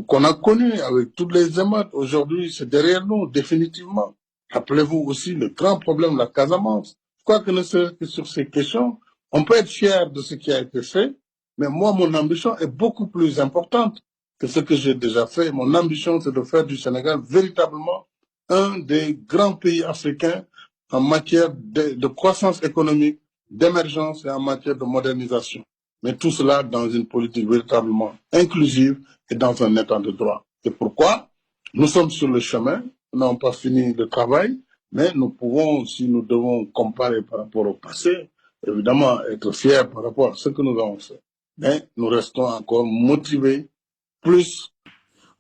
qu'on a connus avec toutes les émeutes. Aujourd'hui, c'est derrière nous, définitivement. Rappelez-vous aussi le grand problème de la Casamance. Je crois que ne serait que sur ces questions, on peut être fier de ce qui a été fait, mais moi, mon ambition est beaucoup plus importante que ce que j'ai déjà fait. Mon ambition, c'est de faire du Sénégal véritablement un des grands pays africains en matière de croissance économique, d'émergence et en matière de modernisation. Mais tout cela dans une politique véritablement inclusive et dans un état de droit. C'est pourquoi nous sommes sur le chemin, nous n'avons pas fini le travail, mais nous pouvons, si nous devons comparer par rapport au passé, évidemment être fiers par rapport à ce que nous avons fait. Mais nous restons encore motivés, plus.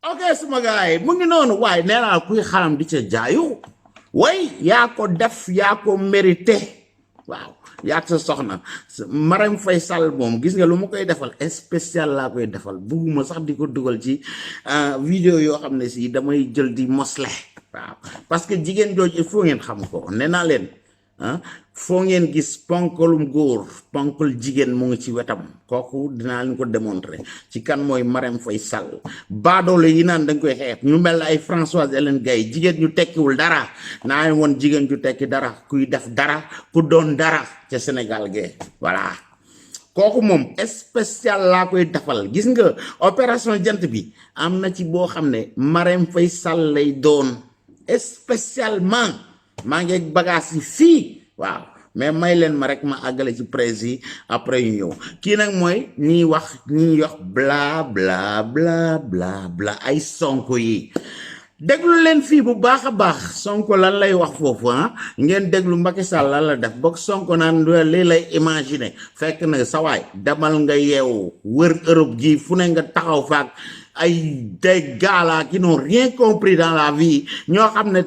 Ok sama gars yi mu ngi noonu waaye nee naa kuy xalam di ca jaayu way yaa ko def yaa ko mérité waaw yaa sa soxna Marème Faye Sall moom gis nga lu ma koy defal spécial laa koy defal bugguma sax di ko dugal ci vidéo yoo xam ne si damay jël di mosle waaw parce que jigéen jooju il faut ngeen xam ko nee naa leen foo ngeen gis ponkalum góor ponkal jigéen mu ngi ci wetam kooku dinaa leen ko démontrer ci kan mooy Marème Faye Sall baadoole yi naan dañ koy xeex ñu mel ay Françoise Hélène Gaye jigéen ñu tekkiwul dara naa leen woon jigéen ju tekki dara kuy def dara ku doon dara ca Sénégal ge voilà kooku moom spécial laa koy defal gis nga opération jant bi am na ci boo xam ne Marème Faye Sall lay doon spécialement maa ngi bagage yi fii waaw mais may leen ma rek ma àggale ci presse yi après ñu ñëw kii nag mooy ñiy wax bla bla bla bla bla ay Sonko yi déglu leen fii bu baax a baax Sonko lan lay wax foofu ngeen déglu Macky Sall lan la def bokk Sonko naan lii lay imaginer fekk na sawaay demal nga yeewu wër Europe gi fu ne nga taxaw faak ay des gars là qui n'ont rien compris dans la vie ñoo xam ne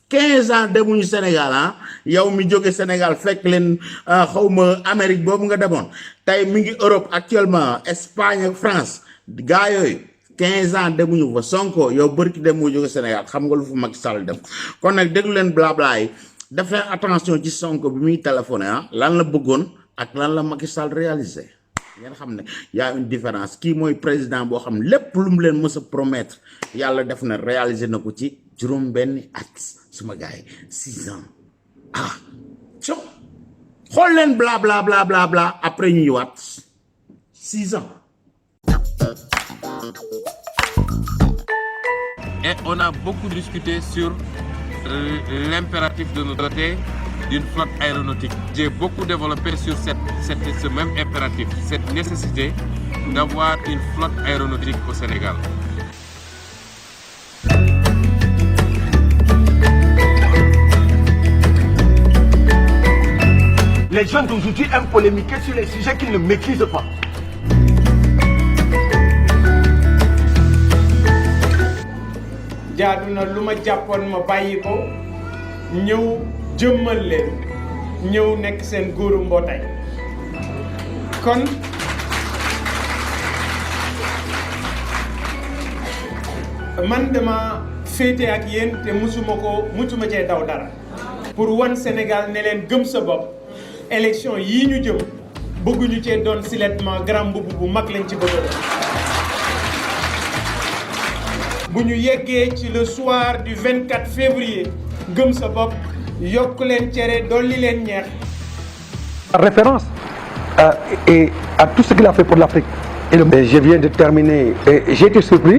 15 ans demuñu Sénégal yow mi jóge Sénégal fekk leen xawma Amérique boobu nga demoon tey mi ngi Europe actuellement Espagne ak France gars yooyu 15 ans demuñu fa Sonko yow bërki dem mu jóge Sénégal xam nga lu fu Macky Sall dem kon nag déglu leen blabla yi def leen attention ci Sonko bi muy téléphoné lan la bëggoon ak lan la Macky Sall réalisé ngeen xam ne y a une différence kii mooy président boo xam lépp lu mu leen mës a promettre yàlla def na réaliser na ko ci juróom benni at suma gars yi 6 ans so xool leen bla bla bla bla bla après ñu ñëwaat 6 ans. Et on a beaucoup discuté sur l'impératif de nous doter d'une flotte aéronautique. J'ai beaucoup développé sur ce même impératif, cette nécessité d'avoir une flotte aéronautique au Sénégal. Les jeunes d'aujourd'hui aiment polémiquer sur les sujets qu'ils ne maîtrisent pas. jaadu na lu ma jàppoon ma bàyyi ko ñëw jëmmal leen ñëw nekk seen góoru mbootaay kon man dama féete ak yéen te musuma cee daw dara pour wan Sénégal ne leen gëm sa bopp élection yii ñu jëm bëgguñu cee doon silettement grand mbubb bu mag lañ ci bëgg bu ñu yeggee ci le soir du 24 février gëm sa bopp yokk leen cere dolli leen ñeex. Référence et à tout ce qu'il a fait pour l'Afrique. Et je viens de terminer. J'ai été surpris.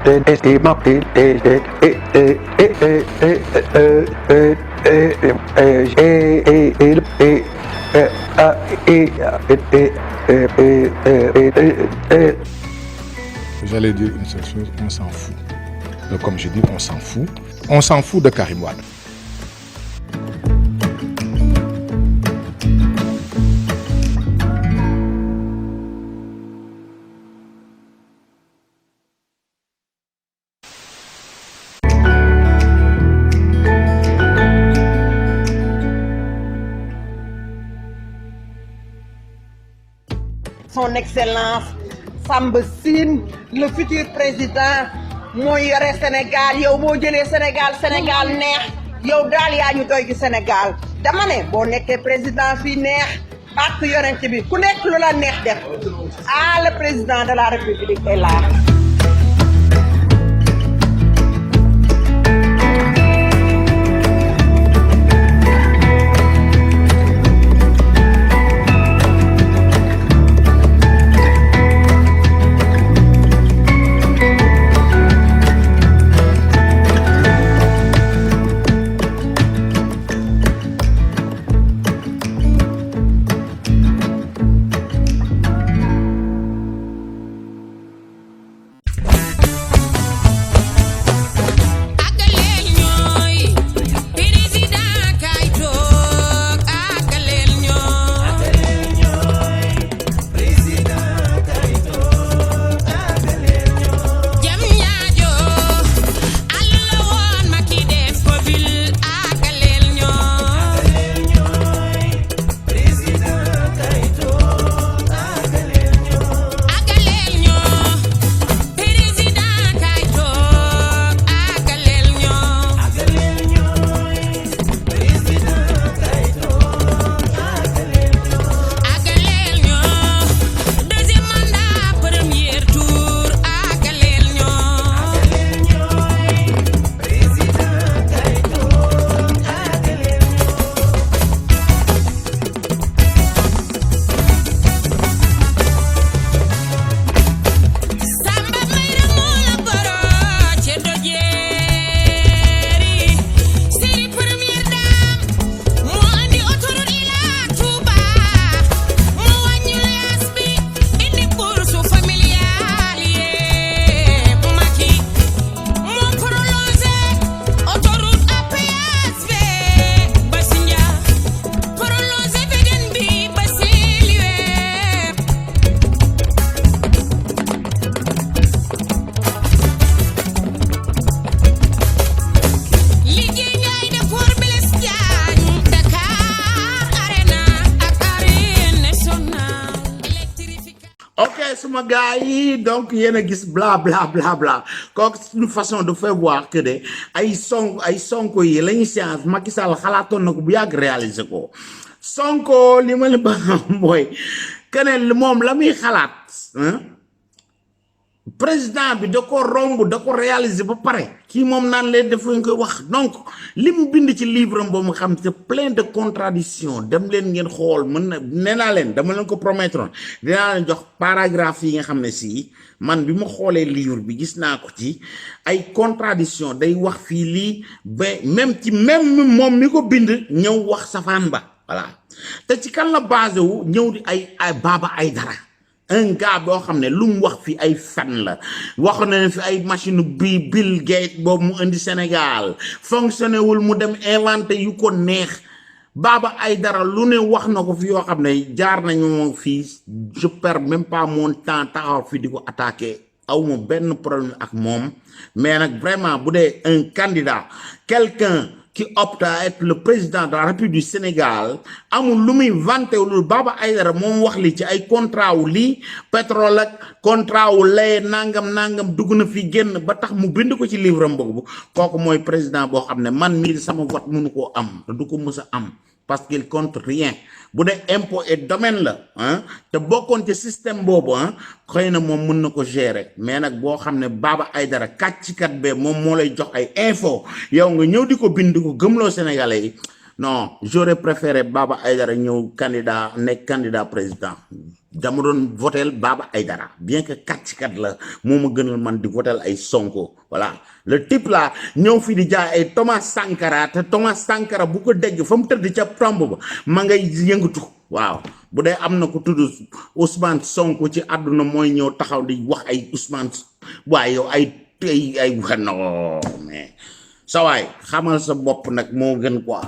J'allais dire une seule chose, on s'en fout. Donc, comme je dis, on s'en fout. On s'en fout de Karim Wade. Son Excellence Samba Sine, le futur président mooy yore Sénégal yow boo jëlee Sénégal neex yow daal yaa ñu doy ci Sénégal dama ne boo nekkee président fii neex bàkk yonent bi ku nekk lu la neex def le président de la République est là. suma gars yi donc yéen a gis bla bla bla bla kooku c'est une façon de faire voir que de ay sonko yi lañu science Macky Sall xalaatoon na ko bu yàgg réaliser ko sonko li ma la ba mooy keneen moom la muy xalaat président bi da ko romb da ko réaliser ba pare kii moom naan leen def nga wax donc li mu bind ci livre am ba mu xam c'est plein de contradictions dem leen ngeen xool mën na nee naa leen dama leen ko promettre dinaa leen jox paragraphe yi nga xam ne si man bi ma xoolee livre bi gis naa ko ci ay contradiction day wax fii lii ba même ci même moom mi ko bind ñëw wax safaan ba voilà te ci kan la basé wu ñëw di ay Baba Aïdara un gars boo xam ne lu mu wax fi ay fan la wax na fi ay machine bi Bill Gates boobu mu indi Sénégal fonctionné wul mu dem inventé yu ko neex Baba Aïdara lu ne wax na ko fi yoo xam ne jaar nañu fii je perds même pas mon temps taxaw fi di ko attaqué awma benn problème ak moom mais nag vraiment bu dee un candidat quelqu'un qui opte à être le président de la République du Sénégal amul lu muy vanté lu Baba Aïdara moom wax li ci ay contrat wu lii pétrole ak contrat wu lay nangam dugg na fi génn ba tax mu bind ko ci livre am boobu kooku mooy président boo xam ne man mii sama vote mënu koo am te du ko mës a am parce qu'il compte rien bu dee impôt et domaine la te bokkoon ci système boobu xëy na moom mën na ko gérer mais nag boo xam ne Baba Aïdara kàccikat be moom moo lay jox ay info yow nga ñëw di ko bind ko gëmloo Sénégalais yi non j'aurais préféré Baba Aïdara ñëw nekk candidat président dama doon votel Baba Aïdara bien que kàccikat la moo ma gënal man di votel ay Sonko voilà le type là ñëw fi di jaay ay Thomas Sankara te Thomas Sankara bu ko dégg fa mu tëdd ca tomb ba ma ngay yëngatu waaw bu dee am na ko tudd Ousmane Sonko ci àdduna mooy ñëw taxaw di wax ay Ousmane waaye yow ay non mais sa waay xamal sa bopp nag moo gën quoi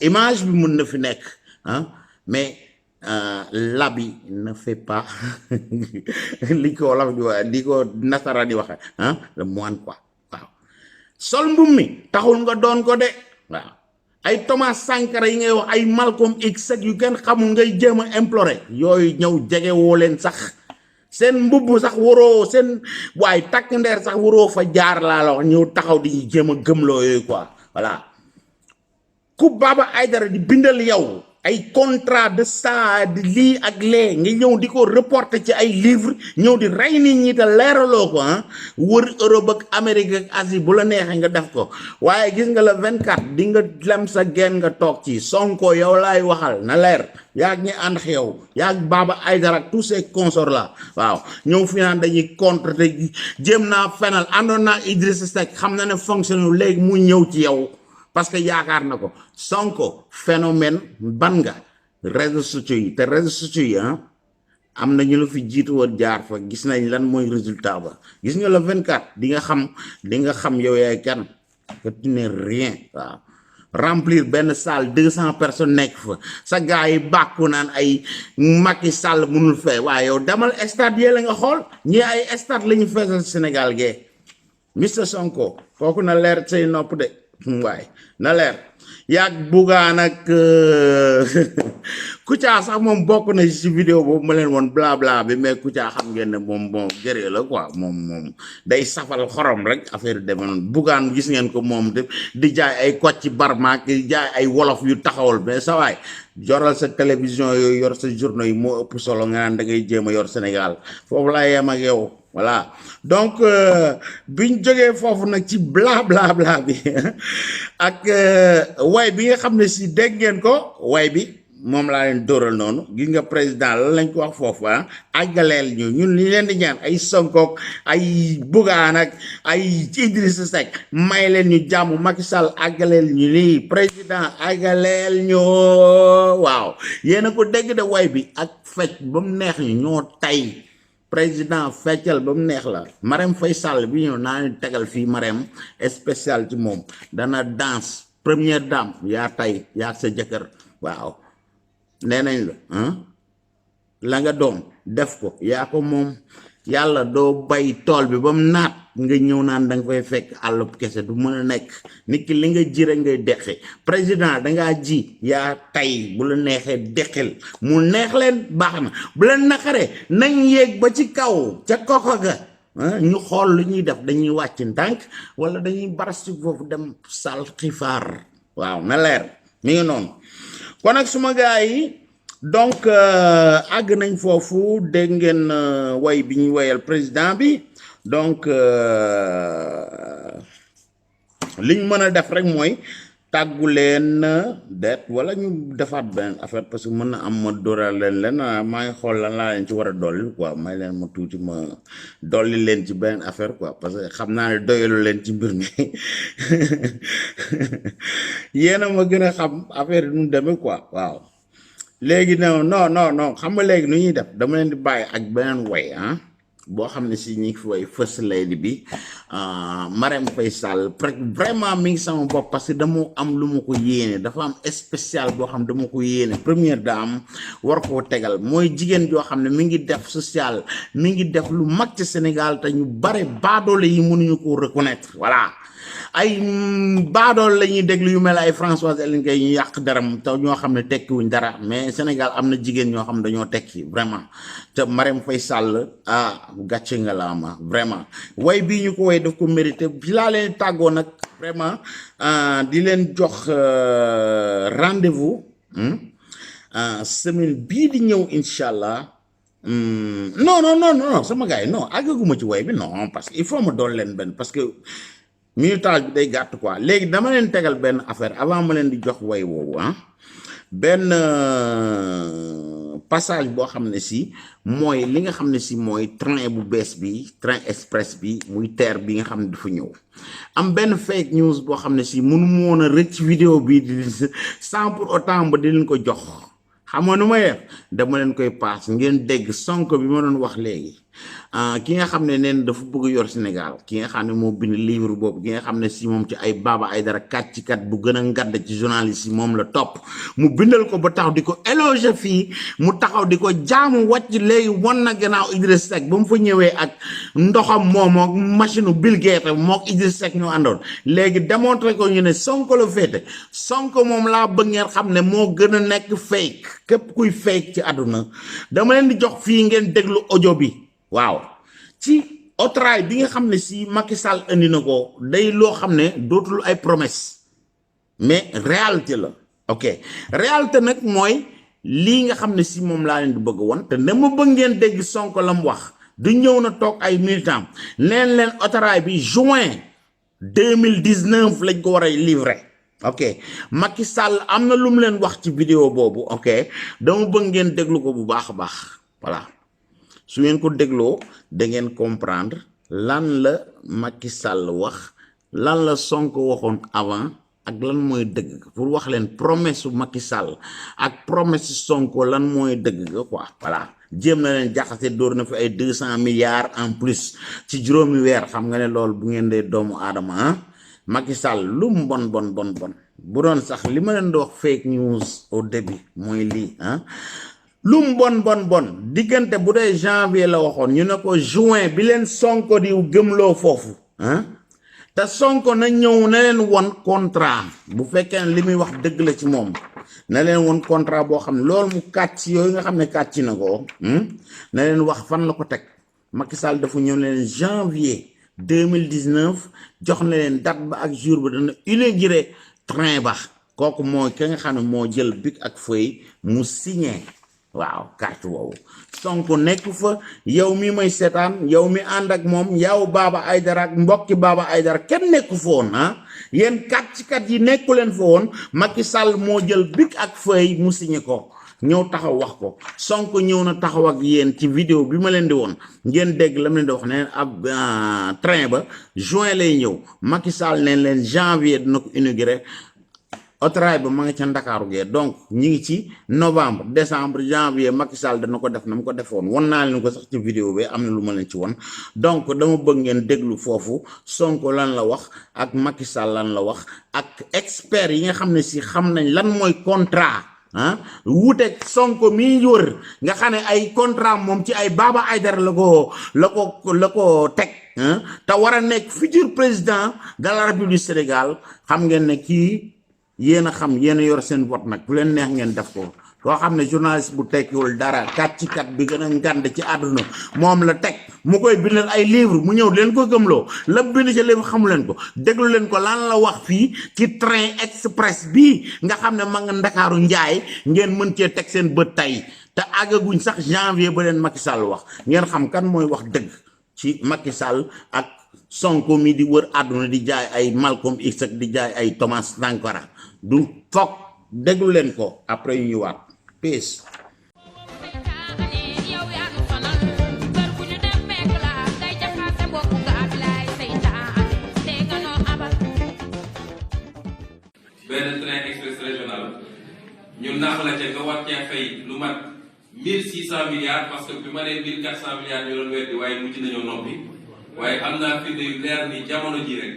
image bi mun na fi nekk mais l'habit ne fait pas li ko wolof di wax li ko nasara di waxe le moine quoi waaw sol mbub mi taxul nga doon ko de waaw ay Thomas Sankara yi ngay wax ay Malcolm X ak yu kenn xamul ngay jéem a implorer yooyu ñëw jege woo leen sax seen mbubb sax waroo seen waaye takk ndeer sax waroo fa jaar laa la wax ñëw taxaw di jéem a gëmloo yooyu quoi voilà ku Baba Aïdara di bindal yow ay contrat de ça di lii ak lee nga ñëw di ko reporter ci ay livre ñëw di rey nit ñi te leeraloo ko wër Europe ak Amérique ak Asie bu la neexee nga def ko waaye gis nga la 24 di nga lem sa genn nga toog ci Sonko yow laay waxal na leer yaag ñi ànd ak yow yaag Baba Aïdara tous ces consorts là waaw ñëw fi naan dañuy contre te jéem naa fenal àndoon naa Idrissa Seck xam na ne fonctionne léegi mu ñëw ci yow parce que yaakaar na ko Sonko phénomène ban nga réseaux sociaux yi te réseaux sociaux yi am na ñu la fi jiitu woon jaar fa gis nañ lan mooy résultat ba gis nga le 24 di nga xam yow yaay kan que tu n'es rien waaw remplir benn salle 200 personnes nekk fa sa gars yi bàkku naan ay Macky Sall mënul fee waaye yow demal stade yee la nga xool ñi ay stade la ñu feesal Sénégal gee Mister Sonko kooku na leer say nopp de waaye na leer yaag Bougane ak Kouthia sax moom bokk na ci vidéo boobu ma leen woon blabla bi mais Kouthia xam ngeen ne moom gëree la quoi moom day safal xorom rek affaire demee noonu Bougane gis ngeen ko moom di jaay ay Kocc Barma di jaay ay wolof yu taxawal mais sa waay joral sa télévision yooyu yor sa journaux yi moo ëpp solo nga naan da ngay jéem a yor Sénégal foofu laa yem ak yow voilà donc biñ jógee foofu nag ci bla bi ak way bi nga xam ne si dégg ngeen ko way bi moom laa leen dóoral noonu gis nga président lan lañ ko wax foofu àggaleel ñun li leen di ñaan ay Sonko ay Bougane ak ay Idrissa Seck may leen ñu jàmm Macky Sall àggaleel ñu lii président àggaleel ñu waaw yéena ko dégg de way bi ak fecc ba mu neex ñu ñoo tay président feccal ba mu neex la Marème Faye Sall bi ñëw naa ñu tegal fii Marème spécial ci moom dana danse première dame yaa tay yaa sa jëkkër waaw nee nañ la nga doon def ko yaa ko moom yàlla doo bay tool bi ba mu naat nga ñëw naan da nga fay fekk àllub kese du mën a nekk nit ki li nga ji rek ngay deqi président dangaa ji yaa tay bu la neexee deqil mu neex leen baax na bu leen naqaree nañ yéeg ba ci kaw ca koko ga ñu xool lu ñuy def dañuy wàcc ndànk wala dañuy barasti foofu dem sal xifaar waaw na leer mi ngi noonu kon nag suma gars yi donc àgg nañ foofu dégg ngeen way bi ñuy wayal président bi donc liñ mën a def rek mooy tàggu leen det wala ñu defaat benn affaire parce que mën na am ma dóoral leen maa ngi xool lan laa leen ci war a dolli quoi may leen ma tuuti ma dolli leen ci benn affaire quoi parce que xam naa ne doyalu leen ci mbir mi yéen a ma gën a xam affaire yi nu mu demee quoi waaw léegi non xam nga léegi nu ñuy def dama leen di bàyyi ak beneen way boo xam ne si ñi fi way first lady bi Marème Faye Sall vraiment mi ngi sama bopp parce que dama am lu ma ko yéene dafa am spécial boo xam dama ko yéene première dame war koo tegal mooy jigéen joo xam ne mi ngi def social mi ngi def lu mag ci Sénégal te ñu bare baadoole yi mënuñu ko reconnaître voilà ay baadool la ñuy déglu yu mel ay Françoise Hélène Gaye ñu yàq daram te ñoo xam ne tekkiwuñ dara mais Sénégal am na jigéen ñoo xam dañoo tekki vraiment te Marème Faye Sall gàcce nga la ama vraiment way bii ñu ko way daf ko mérité bi laa leen tàggoo nag vraiment di leen jox rendez-vous semaine bii di ñëw incha allah non sama gars yi non àggaguma ci way bi non parce que il faut ma doon leen benn parce que minutage bi day gàtt quoi léegi dama leen tegal benn affaire avant ma leen di jox way woowu benn passage boo xam ne si mooy li nga xam ne si mooy train bu bees bi train express bi muy TER bi nga xam ne dafa ñëw am benn fake news boo xam ne si mënu mu woon a rëcc vidéo bi di sans pour autant ba di leen ko jox xam nga nu ma def dama leen koy paas ngeen dégg Sonko bi ma doon wax léegi ki nga xam ne neen dafa bëgg yor Sénégal ki nga xam ne moo bind livre boobu ki nga xam ne si moom ci ay Baba Aïdara kàccikat bu gën a ngadd ci journaliste yi moom la topp mu bindal ko ba tax di ko éloger fii mu taxaw di ko jaamu wàcc léegi wan na gannaaw Idriss Seck ba mu fa ñëwee ak ndoxam moom ak machine Bill Gates mook Idriss Seck ñu àndoon léegi démontré ko ñu ne Sonko la féete Sonko moom laa bëgg ngeen xam ne moo gën a nekk fake képp kuy fake ci àdduna dama leen di jox fii ngeen déglu audio bi waaw ci otraay bi nga xam ne si Macky Sall indi na ko day loo xam ne dootul ay promesse mais réalité la ok réalité nag mooy lii nga xam ne si moom laa leen di bëgg woon te ne ma bëgg ngeen dégg Sonko la mu wax du ñëw na toog ay militants leen otraay bi juin 2019 lañ ko war a livrer ok Macky Sall am na lu mu leen wax ci vidéo boobu ok dama bëgg ngeen déglu ko bu baax a baax voilà su ngeen ko dégloo da ngeen comprendre lan la Macky Sall wax lan la Sonko waxoon avant ak lan mooy dëgg pour wax leen promesse su Macky Sall ak promesse Sonko lan mooy dëgg ga quoi voilà jéem na leen jaxase dóor na fi ay 200 milliards en plus ci juróomi weer xam nga ne loolu bu ngeen dee doomu aadama Macky Sall lu mu bon bu doon sax li ma leen di wax fake news au début mooy lii lu mu bon diggante bu dee janvier la waxoon ñu ne ko juin bi leen Sonko di gëmloo foofu te Sonko na ñëw na leen won contrat bu fekkee ne li muy wax dëgg la ci moom na leen won contrat boo xam ne loolu mu kàcc yooyu nga xam ne kàcc na ko na leen wax fan la ko teg Macky Sall dafa ñëw leen janvier 2019 jox na leen date ba ak jour ba dana inauguré train ba kooku mooy ki nga xam ne moo jël bic ak feuille mu signé waaw carte woowu Sonko nekk fa yow mi may seetaan yow mi ànd ak moom yow Baba Aïdara ak mbokki Baba Aïdara kenn nekku fa woon yéen kàccikat yi nekku leen fa woon Macky Sall moo jël bic ak feuille mu signé ko ñëw taxaw wax ko Sonko ñëw na taxaw ak yéen ci vidéo bi ma leen di woon ngeen dégg la ma leen di wax ne ab train ba juin lay ñëw Macky Sall neen leen janvier dina ko inauguré otraay ba ma nga ca Ndakaaru gee donc ñi ngi ci novembre décembre janvier Macky Sall dana ko def na mu ko defoon won naa leen ko sax ci vidéo bi am na lu ma leen ci won donc dama bëgg ngeen déglu foofu Sonko lan la wax ak Macky Sall lan la wax ak expert yi nga xam ne si xam nañ lan mooy contrat wuuteeg Sonko mi wër nga xam ne ay contrat moom ci ay Baba Aïdara la ko teg te war a nekk futur président de la République du Sénégal xam ngeen ne kii yéen a xam yéen a yor seen vote nag bu leen neex ngeen def ko koo xam ne journaliste bu tekkiwul dara kàccikat bi gën a ngand ci àdduna moom la teg mu koy bindal ay livre mu ñëw leen ko gëmloo la bind ci livre xamu leen ko déglu leen ko lan la wax fii ci train express bii nga xam ne ma nga Ndakaaru njaay ngeen mën cee teg seen bët tey te àggaguñ sax janvier ba leen Macky Sall wax ngeen xam kan mooy wax dëgg ci Macky Sall ak Sonko mi di wër àdduna di jaay ay Malcolm X ak di jaay ay Thomas Sankara du foog déglu leen ko après ñu ñëwaat peace. benn train express régional ñu naax la ca nga war cee fay lu mat 1600 milliards parce que bi ma nee 1400 milliards ñu doon weddi waaye mujj nañoo noppi waaye am naa firnde yu leer ni jamono ji rek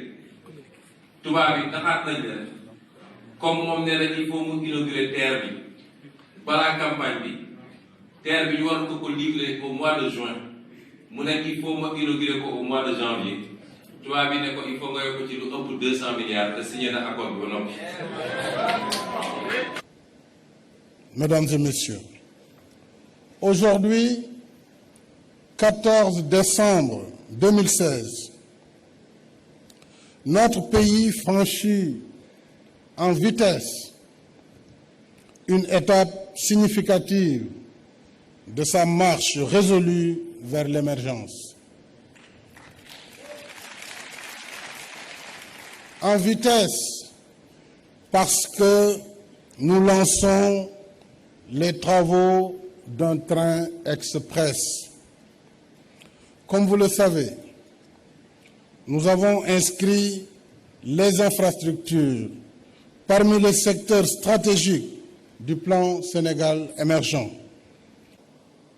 tubaab yi taxaat nañ leen comme moom nee na il faut mu inaugurer TER bi balaa campagne bi TER bi ñu war ko livrer au mois de juin mu ne il faut ma inaugurer ko au mois de janvier tubaab yi ne ko il faut nga yokk ci lu ëpp 200 milliards te signé na accord bi ba noppi. Mesdames et messieurs, aujourd'hui, 14 décembre 2016, notre pays franchit en vitesse une étape significative de sa marche résolue vers l'émergence. En vitesse parce que nous lançons les travaux d'un train express. Comme vous le savez, nous avons inscrit les infrastructures parmi les secteurs stratégiques du plan Sénégal émergent.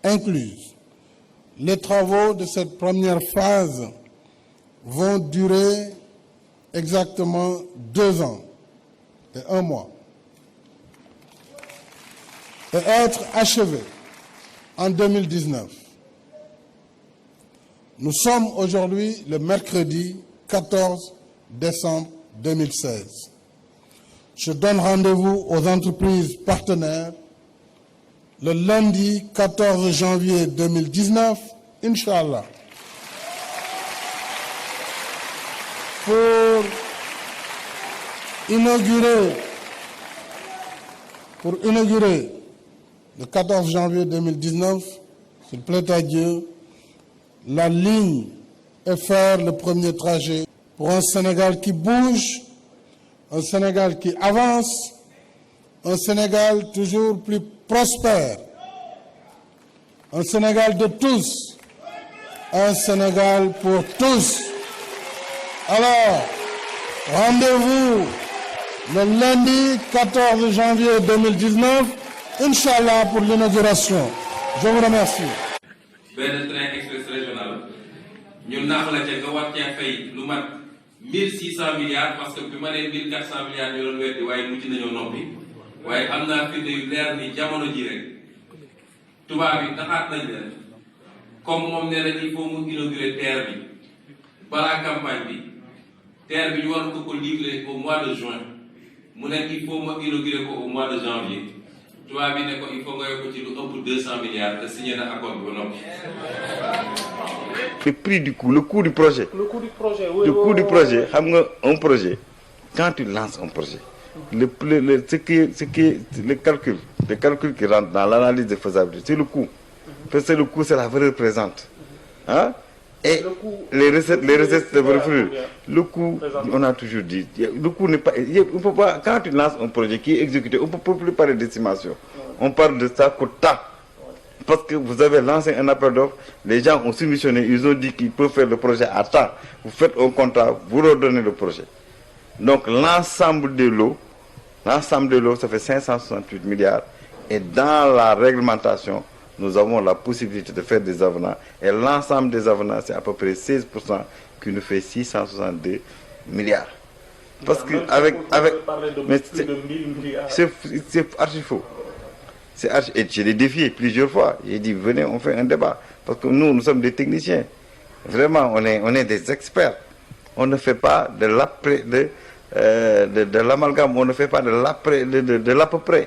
Inclus, les travaux de cette première phase vont durer exactement 2 ans et 1 mois et être achevés en 2019. Nous sommes aujourd'hui le mercredi 14 décembre 2016. Je donne rendez-vous aux entreprises partenaires le lundi 14 janvier 2019, Inch'Allah, pour inaugurer le 14 janvier 2019, s'il plaît à Dieu, la ligne et faire le premier trajet pour un Sénégal qui bouge, un Sénégal qui avance, un Sénégal toujours plus prospère, un Sénégal de tous, un Sénégal pour tous. Alors, rendez-vous le lundi 14 janvier 2019, Inch'Allah, pour l'inauguration. Je vous remercie. benn train express régional ñu naax la ca nga war cee fay lu mat 1600 milliards parce que bi ma nee 1400 milliards ñu doon weddi waaye mujj nañoo noppi waaye am naa firnde yu leer ni jamono ji rek tubaab yi taxaat nañ leen comme moom nee na il faut mu inaugurer terre bi balaa campagne bi terre bi ñu war ko livrer au mois de juin mu ne il faut ma inaugurer ko au mois de janvier. tubaab bi ne ko il faut nga yokk ci lu ëpp 200 milliards te signé na accord bi ba noppi. Le prix du coût, le coût du projet. Le coût du projet, oui. Le coût du projet, un projet, quand tu lances un projet, le calcul qui rentre dans l'analyse de faisabilité, c'est le coût. Parce que le coût, c'est la valeur présente. Hein? Et les recettes de refus. Le coût, on a toujours dit, le coût n'est pas, on peut pas, quand tu lances un projet qui est exécuté, on ne peut plus parler d'estimation. On parle de ça coûte tant. Parce que vous avez lancé un appel d'offres, les gens ont soumissionné, ils ont dit qu'ils peuvent faire le projet à temps. Vous faites un contrat, vous leur donnez le projet. Donc l'ensemble de l'eau, ça fait 568 milliards. Et dans la réglementation, nous avons la possibilité de faire des avenants. Et l'ensemble des avenants, c'est à peu près 16% qui nous fait 662 milliards. Parce que c'est archi faux. Et je l'ai défié plusieurs fois. J'ai dit, venez, on fait un débat. Parce que nous sommes des techniciens. Vraiment, on est des experts. On ne fait pas de l'amalgame, on ne fait pas de l'à peu près.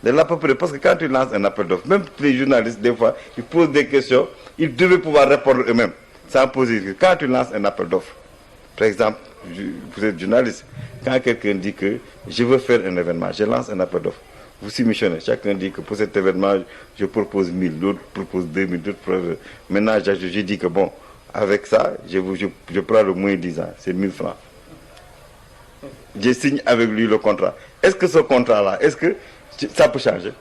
De l'à peu près. Parce que quand tu lances un appel d'offres, même les journalistes, des fois, ils posent des questions, ils devaient pouvoir répondre eux-mêmes, sans poser. Quand tu lances un appel d'offres, par exemple, vous êtes journaliste, quand quelqu'un dit que je veux faire un événement, je lance un appel d'offres. Vous soumissionnez, chacun dit que pour cet événement, je propose 1000, d'autres proposent 2000, d'autres proposent... Maintenant, je dis que bon, avec ça, je prends le moins 10 ans, c'est 1000 francs. Je signe avec lui le contrat. Est-ce que ce contrat-là, est-ce que ça peut changer?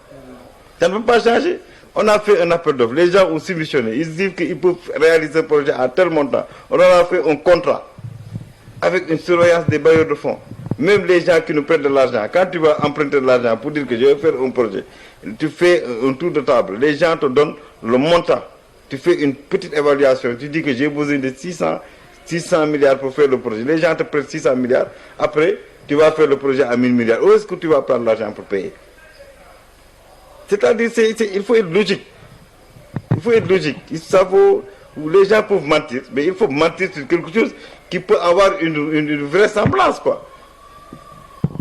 Ça ne peut pas changer. On a fait un appel d'offres, les gens ont soumissionné, ils disent qu'ils peuvent réaliser un projet à tel montant. On a fait un contrat avec une surveillance des bailleurs de fonds. Même les gens qui nous prêtent de l'argent, quand tu vas emprunter de l'argent pour dire que je vais faire un projet, tu fais un tour de table, les gens te donnent le montant, tu fais une petite évaluation, tu dis que j'ai besoin de 600 milliards pour faire le projet, les gens te prêtent 600 milliards, après tu vas faire le projet à 1000 milliards, où est-ce que tu vas prendre l'argent pour payer? C'est-à-dire, il faut être logique, il faut être logique, les gens peuvent mentir, mais il faut mentir sur quelque chose qui peut avoir une vraisemblance, quoi.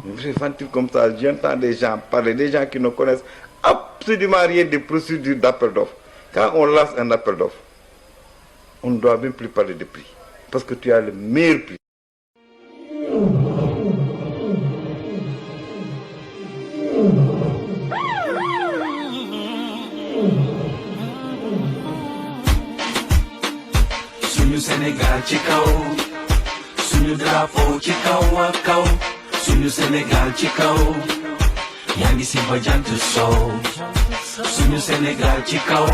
Une vraie aventure comme ça, j'entends des gens parler, des gens qui ne connaissent absolument rien des procédures d'appel d'offres. Quand on lance un appel d'offres, on ne doit même plus parler de prix, parce que tu as le meilleur prix. Suñu Sénégal ci kaw, suñu drapeau ci kaw a kaw. Suñu Sénégal ci kaw, yaa ngi si ba jant soow. suñu Sénégal ci kaw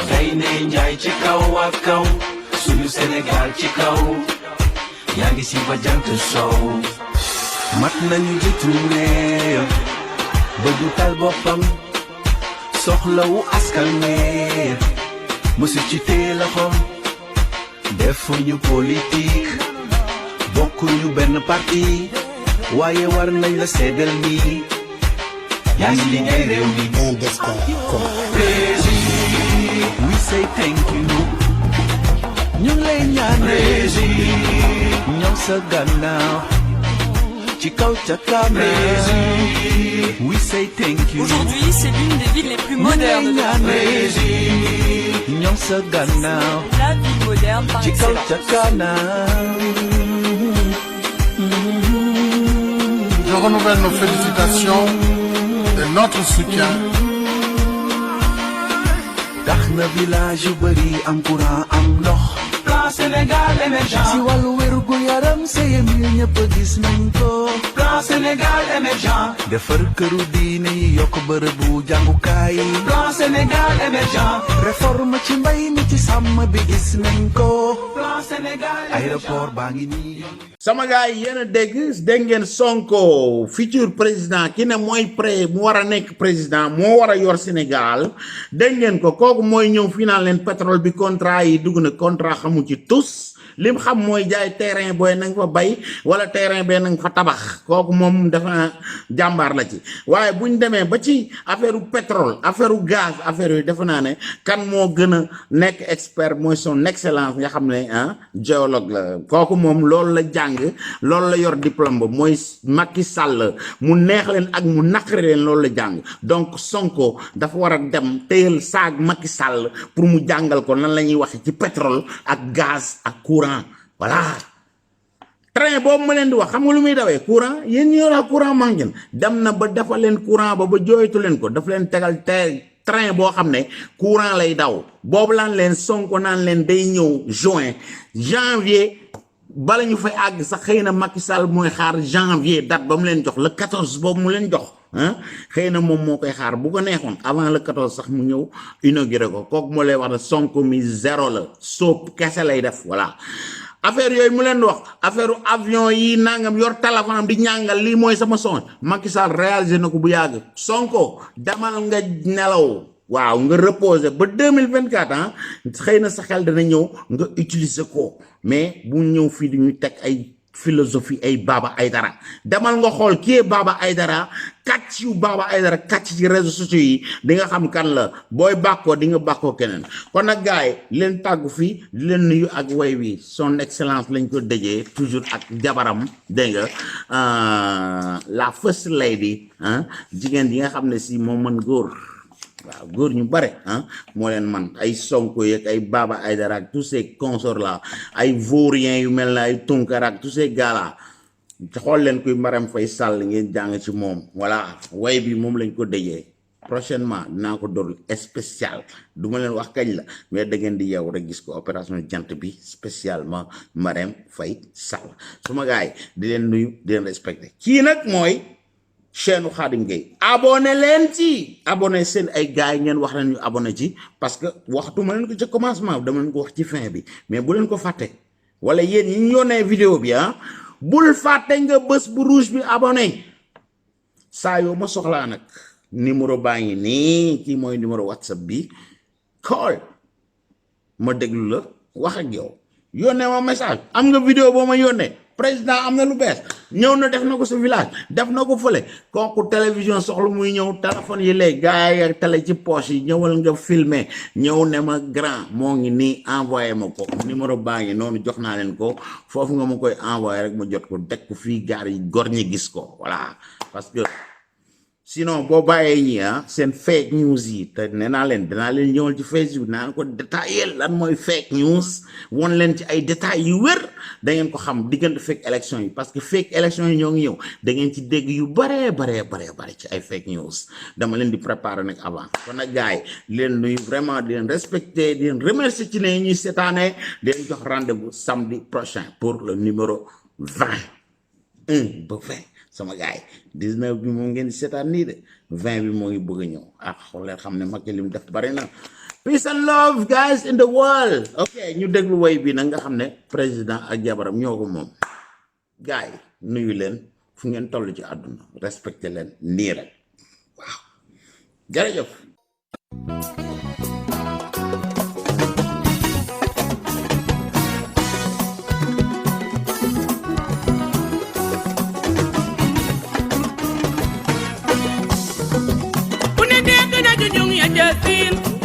Gaynde Njaay ci kaw ak kaw suñu Sénégal ci kaw yaa ngi si ba jant sow mat nañu jiitu réew bëggu tal boppam soxlawu askan wi mësu ci tee loxoom defuñu politique bokkuñu benn parti waaye war nañ la seedal ni yaa ngi liggéey réew mi Président we say thank you ñu lay ñaan Président ñoom sa gannaaw ci kaw ca kanam we say thank you. Aujourd'hui, c'est l'une des villes les plus modernes de notre pays. ñoom sa gannaaw La ville moderne par ci kaw excellence. ca kanam. Je renouvelle nos félicitations et notre soutien. tax na village yu bëri am courant am ndox. Plan Sénégal émergent. si wàllu wérgu yaram seyem yu ñëpp gis nañ ko. Plan Sénégal émergent. defar këru diine yi yokk bërëbu jàngukaay. Plan Sénégal émergent. réforme ci mbay mi ci sàmm bi gis nañ ko. Plan Sénégal aéroport baa ngi nii. sama gars yi yéen a dégg ngeen Sonko futur président ki ne mooy mu war a nekk président moo war a yor Sénégal dégg ngeen ko kooku mooy ñëw final leen pétrole bi contrat yi dugg na contrat xamu ci tous lim xam mooy jaay terrain booy na nga fa bay wala terrain bee na nga fa tabax kooku moom dafa jàmbaar la ci waaye buñ demee ba ci affaire pétrole affaire gaz affaire yooyu defe naa ne kan moo gën a nekk expert mooy son excellence nga xam ne géologue la kooku moom loolu la jàng loolu la yor diplôme ba mooy Macky Sall mu neex leen ak mu naqari leen loolu la jàng donc Sonko dafa war a dem téyal saag Macky Sall pour mu jàngal ko nan la ñuy waxe ci pétrole ak gaz ak courant voilà train boobu ma leen di wax xam nga lu muy dawee courant yéen ñu yor courant manqué dem na ba dafa leen courant ba jooytu leen ko dafa leen tegal train boo xam ne courant lay daw boobu laan leen Sonko naan leen day ñëw juin janvier bala ñu fay àgg sax xëy na Macky Sall mooy xaar janvier date ba mu leen jox le 14 boobu mu leen jox xëy na moom moo koy xaar bu ko neexoon avant le 14 sax mu ñëw inauguré ko kooku moo lay wax ne Sonko mi zéro la sóob kese lay def voilà affaire yooyu mu leen di wax affaire avion yi nangam yor téléphone am di ñàngal lii mooy sama son Macky Sall réalisé na ko bu yàgg Sonko demal nga nelaw waaw nga reposer ba 2024 xëy na sa xel dana ñëw nga utiliser ko mais bu ñëw fii di ñu teg ay philosophie ay Baba Aïdara demal nga xool kii Baba Aïdara kàcc yu Baba Aïdara kàcc ci réseaux sociaux yi di nga xam kan la booy bàkkoo di nga bàkkoo keneen kon nag gars yi leen tàggu fii di leen nuyu ak way wi son excellence lañ ko dëjee toujours ak jabaram dégg nga la first lady jigéen yi nga xam ne si moo mën góor waaw góor ñu bare moo leen man ay Sonko yeeg ay Baba Aïdara ak tous ces consorts là ay vauriens yu mel na ay Tunkara ak tous ces gars là xool leen kuy Marème Faye Sall ngeen jàng ci moom voilà way bi moom lañ ko dëjee prochainement dinaa ko door spécial du ma leen wax kañ la mais da ngeen di yeewu rek gis ko opération jant bi spécialement Marème Faye Sall suma gars yi di leen nuyu di leen respecté kii nag mooy chaîne Khadim Gueye abonné leen ci abonné seen ay gars yi ngeen wax leen ñu abonné ci parce que waxtu ma leen ko ci commencement dama leen ko wax ci fin bi mais bu leen ko fàtte wala yéen ñi ñu yónnee vidéo bi bul fàtte nga bës bu rouge bi abonné saa yoo ma soxlaa nag numéro baa ngi nii kii mooy numéro WhatsApp bi call ma déglu la wax ak yow yónnee ma message am nga vidéo boo ma yónnee président am na lu bees ñëw na def na ko sa village def na ko fële kooku télévision soxla muy ñëw téléphone yi léegi gars yi ak télé ci poche yi ñëwal nga filmer ñëw ne ma grand moo ngi nii envoyé ma ko numéro baa ngi noonu jox naa leen ko foofu nga ma koy envoyé rek ma jot ko teg ko fii gaar yi gor ñi gis ko voilà parce que sinon boo bàyyee ñi seen fake news yi te nee naa leen danaa leen ñëwal ci Facebook naa ko détaillé lan mooy fake news won leen ci ay détails yu wér da ngeen ko xam diggante fake élection yi parce que fake élection yi ñoo ngi ñëw da ngeen ci dégg yu bare ci ay fake news dama leen di préparer nag avant kon nag gars yi leen nuyu vraiment di leen respecter di leen remercier ci ne ñuy seetaanee di leen jox rendez-vous samedi prochain pour le numéro 20 ba 20 sama gars yi 19 bi moom ngeen di seetaan nii de 20 bi moo ngi bëgg a ñëw xool leen xam ne Macky lim def bari na. Peace and love guys in the world. ok ñu déglu woy bi nag nga xam ne président ak jabaram ñoo ko moom gars yi nuyu leen fu ngeen toll ci àdduna respecté leen nii rek waaw jërëjëf.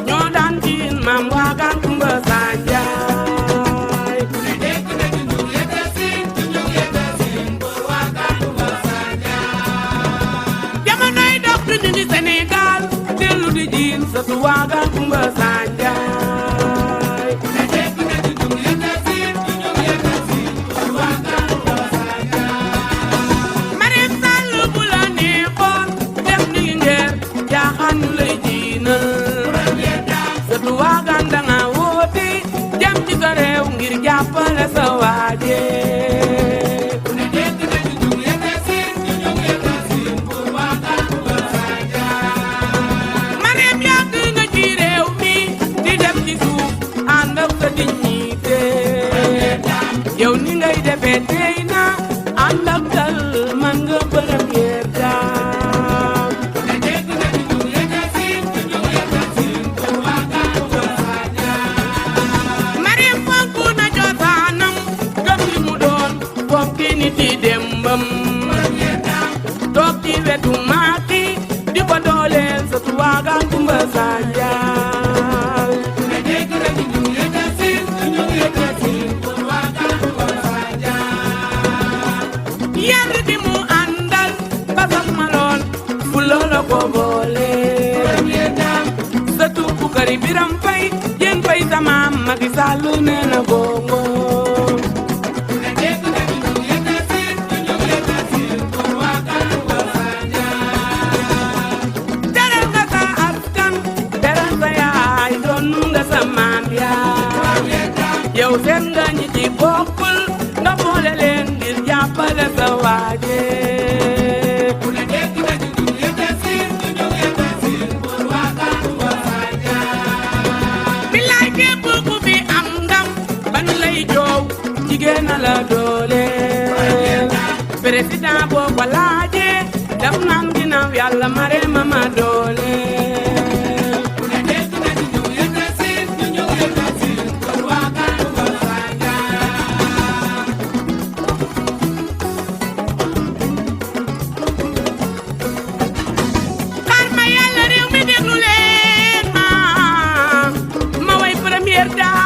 ñoo daan tiin maam waagaan kumba sanjaay ku ne dégg na junjung yedda siin bor waagaan kumba sanjaay jamonoy dox du ñu ngi Sénégal dellu di jiin satu waagaan kumba sanjaay ku ne dégg na junjung yedda siin bor waagaan kumba sanjaay Mariam Sall bu la neexoon def ni ngeer jaaxaan ñu lay jiinal satu waagaan danga woote jam ci sa réew ngir jàppale sa waaje ku ne dégg na junjung yedda siin bor waagaan kumba sanjaay Mariam yàgg nga ci réew mi di dem ci suuf ànd ak sa dignité yow ni ngay defee tey na ànd ak dal man nga première dame ku ne dégg na junjung yedda siin bor waagaan kumba sanjaay Mariam fonku na cosaanam gëm li mu doon fokki nit yi dembam toog ci wetu Macky di ko dooleel satu waagaan kumba sanjaay ku ne dégg na junjung yedda siin bor waagaan kumba sanjaay yar bi mu àndal basal ma lool fu loola ko boole satu Bukari Biram Fay yéen fay sama Macky Sall nee na gongo ku ne dégg na junjung yedda siin bor waagaan kumba sanjaay teral nga sa askan teral sa yaay doon nga sa maam yaay yow seen nga ñi ci bokkul nga boole leen ngir jàppale sa waaje ku ne dégg na junjung yedda siin bor waagaan kumba sanjaay bilaay képp ku fi am ndam ban lay joow jigéen na la doole président boo ko laajee daf naan ginnaaw yàlla Marème ma doole ku ne dégg na junjung yedda siin bor waagaan kumba sanjaay xaar ma yàlla réew mi déglu leen ma way première dame